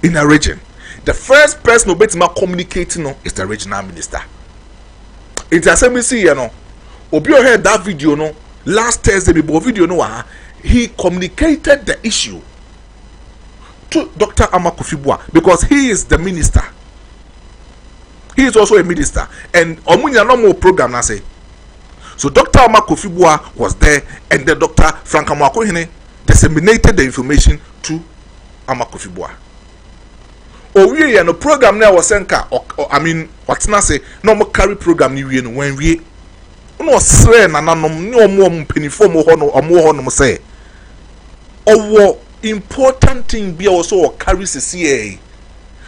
in a region, the first person who better communicating no is the regional minister. It's a same see, you know. Obio heard that video no last Thursday before video no he communicated the issue to Dr. Amakofibua because he is the minister. He is also a minister, and omunya no more program na say. So Dr. Amakofibua was there, and the Dr. Frank Amakofibua disseminated the information to Amakofibua. We no program now was senka. I mean, what's na say? No more carry program ni we no when we no sre na nanom no more penifo mo hono omo hono say. Owo important thing be also carry CCA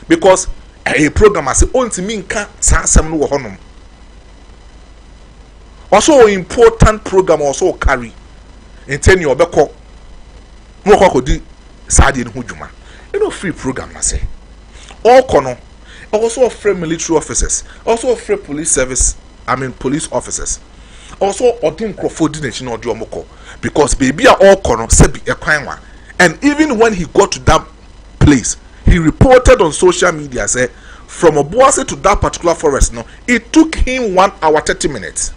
because a program as onti minka sansam no honom. Also important program also carry in 10 year obeko no kwakodi sadi no dwuma. You know free program na say. All kono also free military officers, also free police officers. Also odin crofodination or diomoko because baby are all kono sebi ekwanwa. And even when he got to that place, he reported on social media say from Obuasi to that particular forest no it took him 1 hour 30 minutes.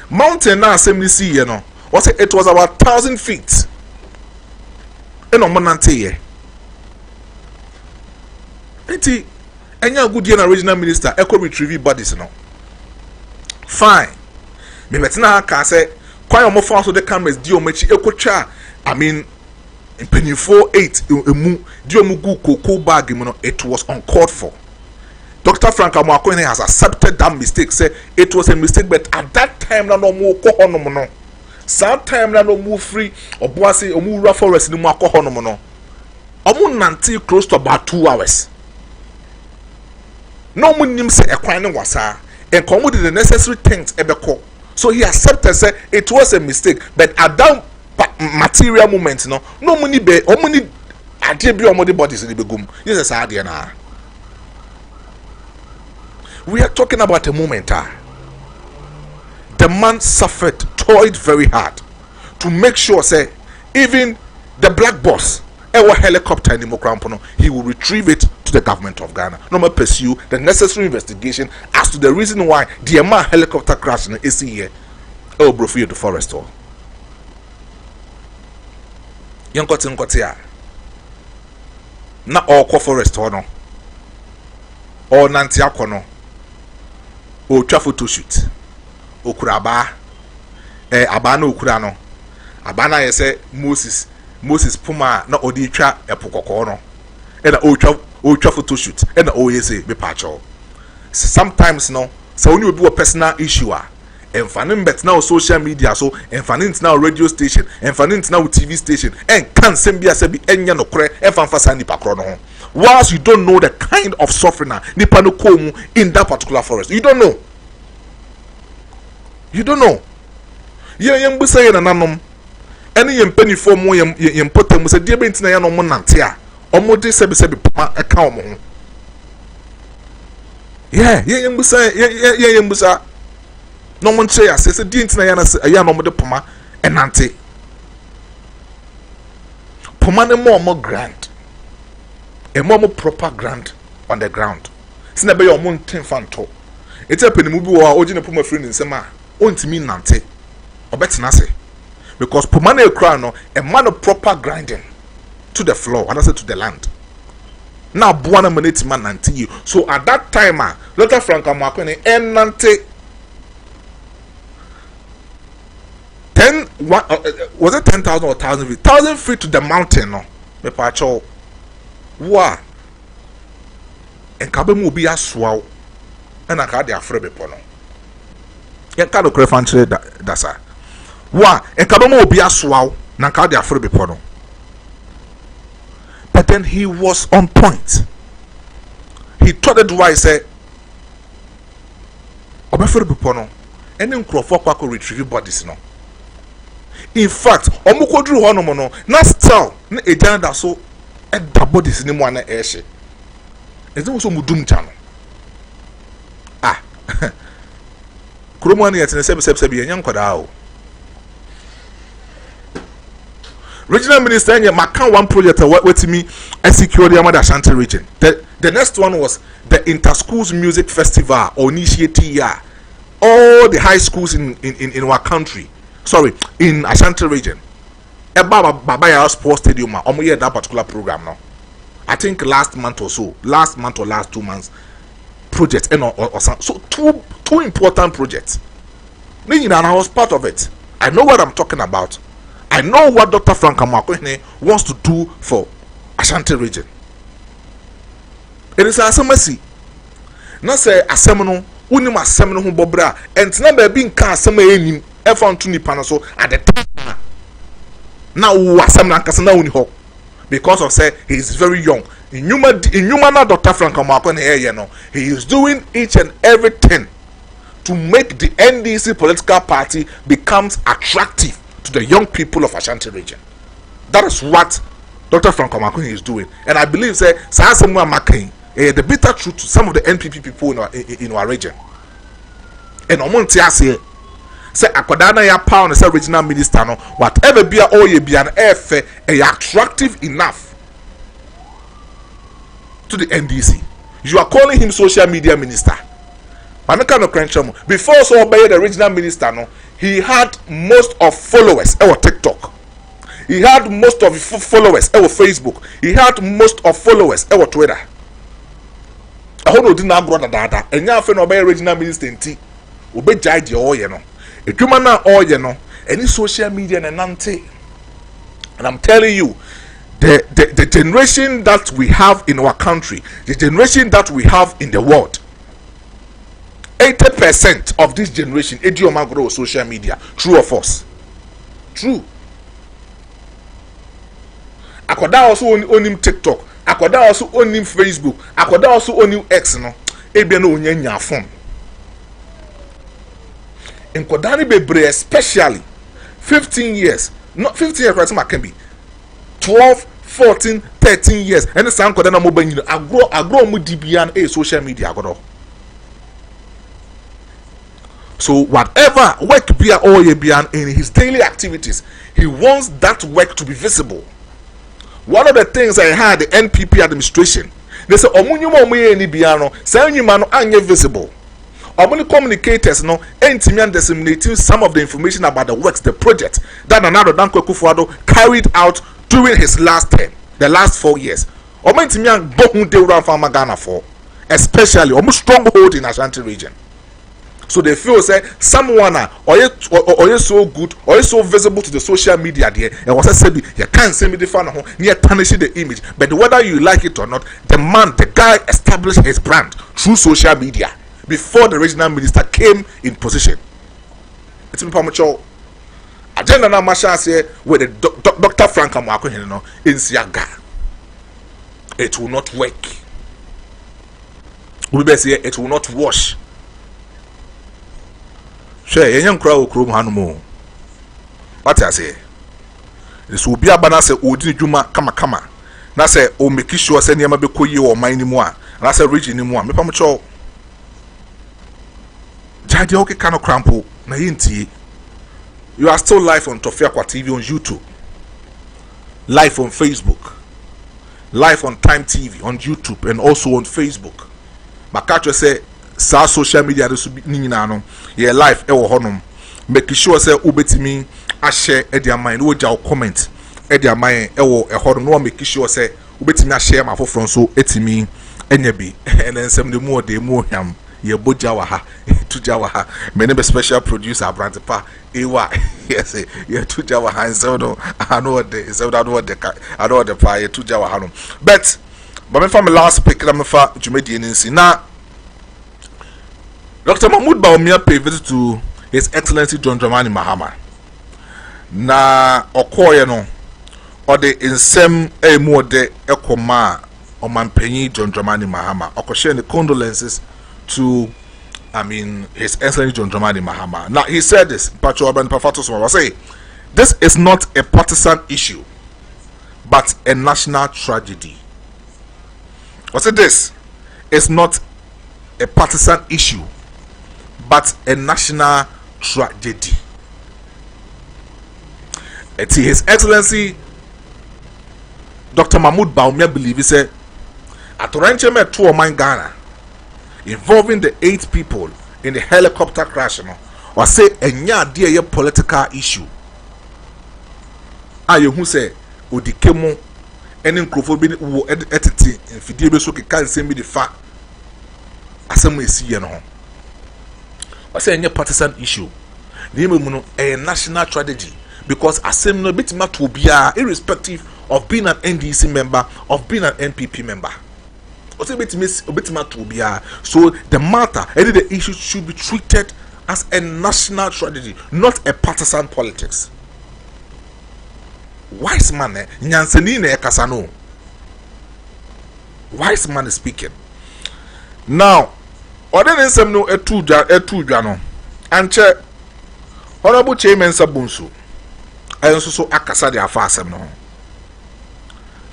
Mountain na assembly see you know was it was about 1,000 feet. And on Monante ye. Enti enya good year regional minister eco retrieve bodies no. Fine. Me betina ka say kwa yo mo fa so the cameras di o machi ekotwa I mean in penny 48 emu di o mu gu koko bag mu no it was uncalled for. Dr. Frank Amakwen has accepted that mistake. Say it was a mistake, but at that time na no more ko honom no. Some time na no more free Obuasi omu forest ni mo ko honom no. Omu nanti close to about 2 hours. No mo nim say ekwan ne wasa. And come with the necessary things ebeko. So he accepted say it was a mistake, but at that material moment no money be omuni ade bi omudi bodies ni begum. Yes say ade na. We are talking about a moment. The man suffered, toiled very hard to make sure, say, even the black boss, our helicopter in the he will retrieve it to the government of Ghana. No more pursue the necessary investigation as to the reason why the man helicopter crashed in AC here. Oh, bro, for the forest all. Young Kotia. Not all forest or no. Or Nantiakono. O twa photo shoot okuraba abana okurano abana yese Moses puma na odi twa epokoko no e na o twa photo shoot e na o yese be pacho sometimes no so when you do a personal issue enfanin bet now social media so enfanin now radio station enfanin now TV station en kan sembia se bi enya no kore enfanfasa nipa kro no ho whilst you don't know the kind of suffering nipa no komu in that particular forest. You don't know. You don't know. Yem busa ye nanom ene yem penifo mo yem potem se die bentina ya no mo nante a omode sebi pama eka omo ho. Yeah, yem busa no mo nche ya se die ntina ya no mo de pama enante. Pama ne mo grant. A more proper grant on the ground. Since be your mountain fanto. It's a penny movie or original puma friend in Sema. Won't mean nante. Or better not say. Because Pumane crown a man of proper grinding to the floor, and I say to the land. Now Buana Maneti man nante you. So at that time, Dr. Frank Amakwen and nante was it 10,000 or 1,000 feet? 1,000 feet to the mountain, no. Me pacho. Wa. And Kabemu will be a swell. And I can't be afraid of it. You can't go fancy that's a. Wa. And Kabemu will be a swell. And I can't be afraid of it. But then he was on point. He told it why he said, I'm afraid of it. And then Crawford could retrieve bodies, no. In fact, omukodru hono mo no na still na ejan da so e da bodies ni mo na e hye. Ezo so mudum cha no. Ah. Kromo na yetene sebe ye nyankwada o. Regional minister anya maka one project wetimi secure the Amada Ashanti region. The next one was the Inter-Schools Music Festival or initiative. All the high schools in our country. Sorry, in Ashanti region. Babaya Sports Stadium, that particular program now. I think last month or last 2 months, project or so two important projects. And I was part of it. I know what I'm talking about. I know what Dr. Frank Amakwene wants to do for Ashanti region. It is a mercy. Not say a seminal, unima seminal bobra, and never being cast some enim. Found to Nipan so at the time now because of say he is very young. In human Dr. Frank Omakone, he is doing each and everything to make the NDC political party becomes attractive to the young people of Ashanti region. That is what Dr. Frank Omakone is doing, and I believe say the bitter truth to some of the NPP people in our region. And Omontiase say akwadana ya pound say regional minister no whatever be all ye be an efe attractive enough to the NDC. You are calling him social media minister. Before so obey the regional minister no, he had most of followers on TikTok. He had most of followers on Facebook. He had most of followers on Twitter. I hope no did not grow that and now for obey regional minister in T. Obey jide your you know. Any social media and nante. And I'm telling you, the generation that we have in our country, the generation that we have in the world, 80% of this generation, grow social media. True or false? True. Akoda also own him TikTok. Akoda also own him Facebook. Akoda also own him X. No, ebia no nya phone. In Kodani Bebre, especially 15 years, not 15 years, right? Can be 12, 14, 13 years, and the sound Kodana mobile. I grow mudibian a social media. So whatever work be all yebian in his daily activities, he wants that work to be visible. One of the things I had the NPP administration, they say omunyuma omuye ni biano, say nyuma no anye visible. Many communicators no and disseminating some of the information about the works, the project that another Danko Kufuado carried out during his last term, the last 4 years. Many bohun de ran from Ghana for, especially almost stronghold in Ashanti region. So they feel say someone or you so good or you so visible to the social media there. And what I said, you can't say me the fan near tarnishing the image, but whether you like it or not, the guy established his brand through social media before the regional minister came in position. It's been premature. Agenda na masha say with the Dr. Frank Amakwene no in Siaga. It will not work. We be say it will not wash. Sure, yenyan kra okrom hanumo. What I say? This will be a banana say odi dwuma kama. Na say o make sure say niam be koyi o man ni mu a. Na say region ni mu a. Me premature. Jadi okay kano crampo na yinti. You are still live on Tofiakwa TV on YouTube, live on Facebook, live on Time TV on YouTube, and also on Facebook. Makacho say sa social media this be no. Yeah, live e wo honum. Make sure say ubetimi a share e dia mind wo ja comment e dia mind e wo e honum no make sure say ubetimi a share ma foforo so etimi enya bi and then some the more him ye boja wa ha to Jawa. My name is special producer Brantipa. AY. Yes, yeah, to Jawa hands. So no, I know what the so I know what the fire to Jawa Hanum. But me from the last pick, I'm for Jumedi NC. Now, Dr. Mahmoud Bawumia paid visit to His Excellency John Dramani Mahama. Na okoye no ode nsem emu ode ekoma Omanpenyi John Dramani Mahama okoshe the condolences to His Excellency John Dramani Mahama. Now he said this, Pacho Urban Pafatos was say this is not a partisan issue but a national tragedy. I said this is not a partisan issue but a national tragedy. His Excellency Dr. Mahmoud Bawumia believe he said at Orancheme to Oman Ghana involving the 8 people in the helicopter crash or say enya dear political issue. Aye who say odikemo any nkrofo wo etiti mfidie be so keka nsem bi de fa asem esi no. Or say enya partisan issue. Name mu no a national tragedy. Because asem no bitima to be irrespective of being an NDC member, of being an NPP member. Also bitima to be so the matter, any the issue should be treated as a national tragedy, not a partisan politics. Wise man, nyanseni ne kasano. Wise man is speaking. Now, other than some no etu jano, and che Honorable Chairman Sabunsu. I also so akasa de afasem no.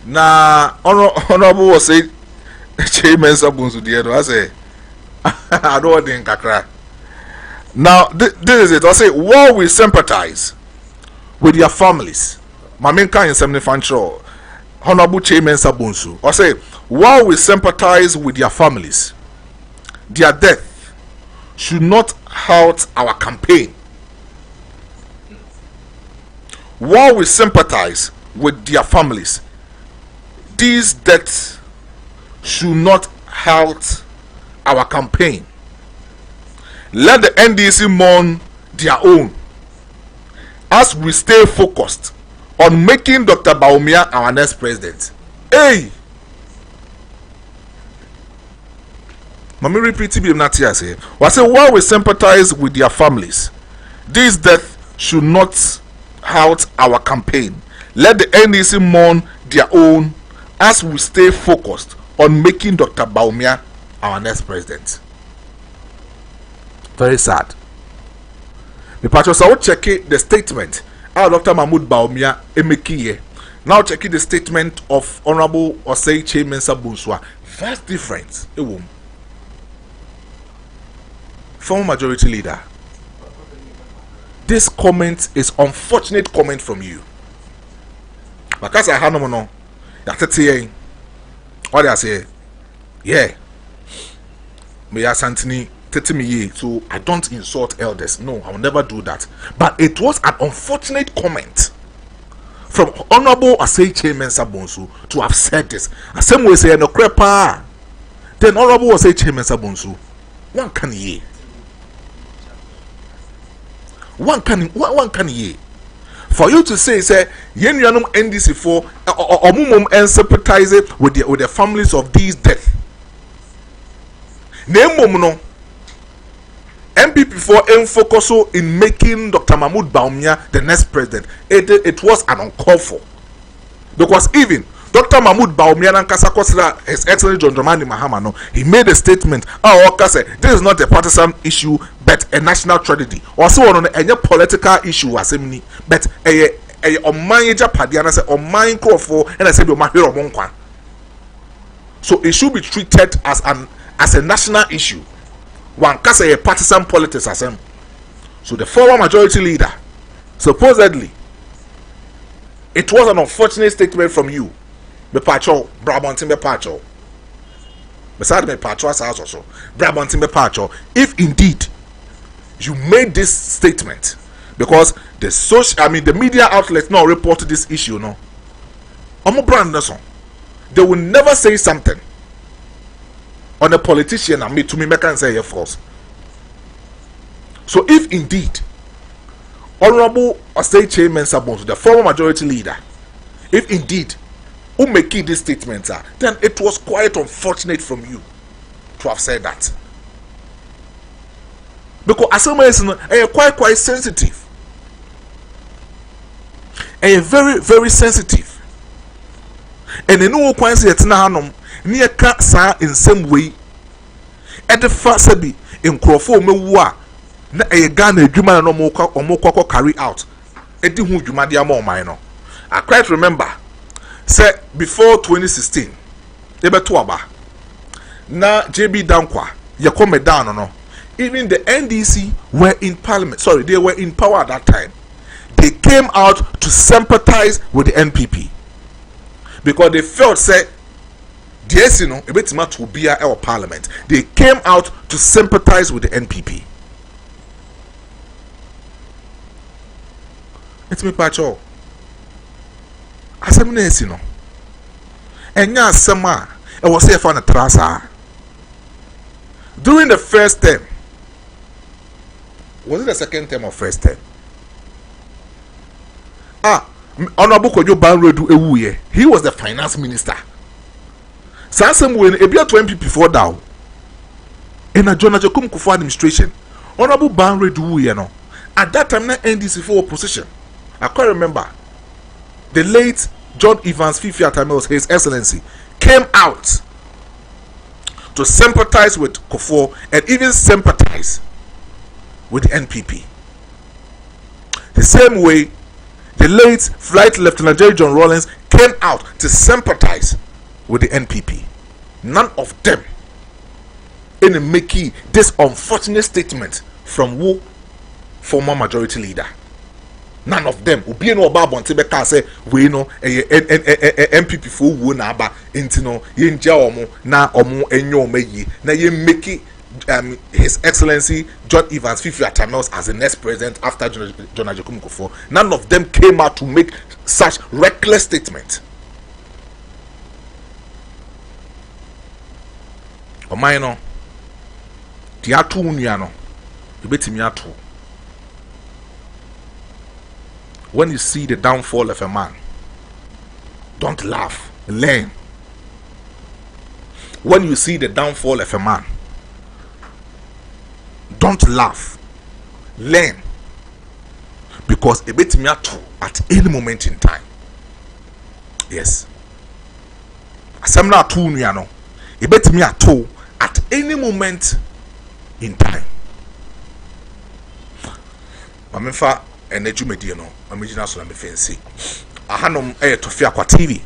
Na honorable was say Chairman Sabunsu de no. I say I don't want kakra. Now this is it. I say while we sympathize with their families, my main kind in 75 Honorable Chairman Sabunsu. I say while we sympathize with their families, their death should not halt our campaign. While we sympathize with their families, these deaths should not halt our campaign. Let the NDC mourn their own as we stay focused on making Dr. Bawumia our next president. Hey! Mami repeat it not here say. I say while we sympathize with their families, these deaths should not halt our campaign. Let the NDC mourn their own as we stay focused on making Dr. Bawumia our next president. Very sad. The patrons are checking the statement of Dr. Mahmoud Bawumia Emekiye. Now checking the statement of Honorable Osei Chairman Sabunsu. Vast difference. Former majority leader. This comment is unfortunate comment from you. Because I had no saying what I say, yeah. Me Santini me so I don't insult elders. No, I will never do that. But it was an unfortunate comment from Honorable Asay Chairman Sabunsu to have said this. And some will say no crepa. Then Honorable Asay Chairman Sabunsu. One can ye. One can ye. For you to say yen yanum NDC for omumum and sympathize with the families of these death. Name no MPP for focus in making Dr. Mahmoud Bawumia the next president. It was an uncalled for. Because even Dr. Mahmoud Bawumia Nankasa Kosira, His Excellency John Dramani Mahama, no, he made a statement. This is not a partisan issue, but a national tragedy. Also on a political issue, but a major party, and I say on mine call for, and I say be my hero monkwa. So it should be treated as a national issue. One can say a partisan politics as him. So the former majority leader, supposedly, it was an unfortunate statement from you. Me pacho, Brabantin me pacho. Beside me pacho as also. Brabantin me pacho. If indeed you made this statement, because the media outlets now reported this issue, no. Omo brand they will never say something on a politician and me to me make and say false. So if indeed Honorable State Chairman Sabon, the former majority leader, if indeed who making this statement, then it was quite unfortunate from you to have said that. Because as quite sensitive. And very, very sensitive. And you know quite say it's na hanom near ka sa in some way. At the first sabi in Crawford mewa na Ghana adwuma no omokwa carry out. Edi hu dwuma dia ma oman no. I quite remember say before 2016 ebeto aba na JB Dankwa yakome down no. Even the NDC were in parliament. Sorry, they were in power at that time. They came out to sympathize with the NPP because they felt say no a bit much to be our parliament. They came out to sympathize with the NPP. It's me pacho. Asem no. Enya asema e was say for na trasa. During the first term, was it the second term or first term? Honorable Kojo Banredu Ewuye, he was the finance minister. Sansem when ebia 20 before down in a John Ajakum Kufu administration. Honorable Banredu Ewuye no. At that time, na NDC for opposition. I can't remember. The late John Evans Fifi Atamils, His Excellency, came out to sympathize with Kufu and even sympathize with the NPP. The same way, the late Flight Lieutenant Jerry John Rawlings came out to sympathize with the NPP. None of them in making this unfortunate statement from who former majority leader. None of them. Ubi no baba ntibeka say we no MPP for wo na aba intino yenja omo na omo enyo omeyi na ye make His Excellency John Evans Fifi Atamils as the next president after John Ajakum Kufu. None of them came out to make such reckless statement. Omaino tiatu uniano ibetimi atu. When you see the downfall of a man, don't laugh, learn. When you see the downfall of a man, don't laugh, learn. Because a bit me at any moment in time. Yes. Asemna atu nuano. A bit me at any moment in time. Mamenfa eneju media no amejina so na mefensi ahanom Tofia Kwa TV,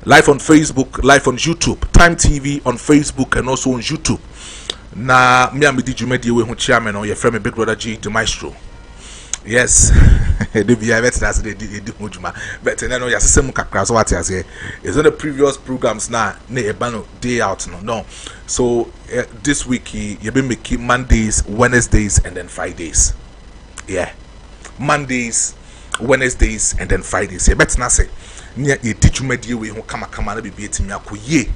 live on Facebook, live on YouTube, Time TV on Facebook and also on YouTube. Na me amedi djumedi we hu chairman o ye frame Big Brother G the Maestro. Yes. The via that's the djuma but no ya sesem kakra so what is on the previous programs na ebano day out no. So this week you been making Mondays, Wednesdays and then Fridays. Yeah, Mondays, Wednesdays, and then Fridays. You better not say near a teacher media we who come na be beating me ye.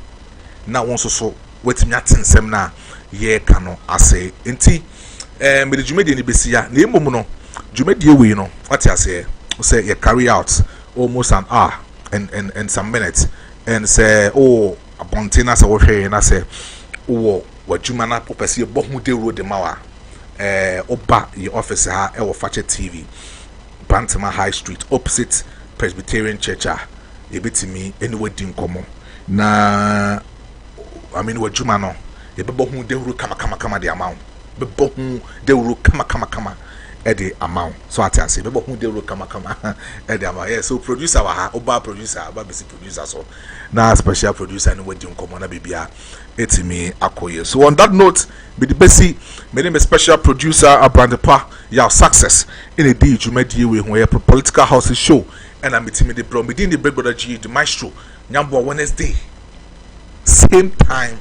Now also so wait me at semna ye cano I say inti the Jumedia Nibesia name no Jumedia we know what I say you carry out almost an hour and some minutes and say oh a bontina sa and I say oh what Jumana popesi bohmu de road the mawa. Oba your office ha e Fache TV Bantama High Street opposite Presbyterian Church ebetimi anywhere din komo na I mean what juma no e bebo hu de huru kama the amount bebo hu de huru kama the amount so I say bebo hu de huru kama the amount. Yeah, so producer wa ha oba producer aba bisi producer so na special producer anywhere din komo na bibia etimi akoye. So on that note, be the besi my name is special producer Abrandepa your success in a day you made you with a political house show and I'm meeting the bro within the Big Brother G the Maestro Nyambo Wednesday same time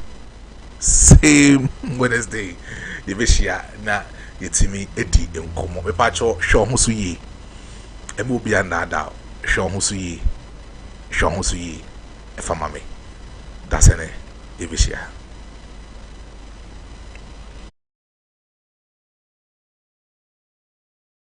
same Wednesday the beshia na yetimi edi enkomo me pacho show ho so yi emu bia na da show ho so yi efama me that's ene Ibishia.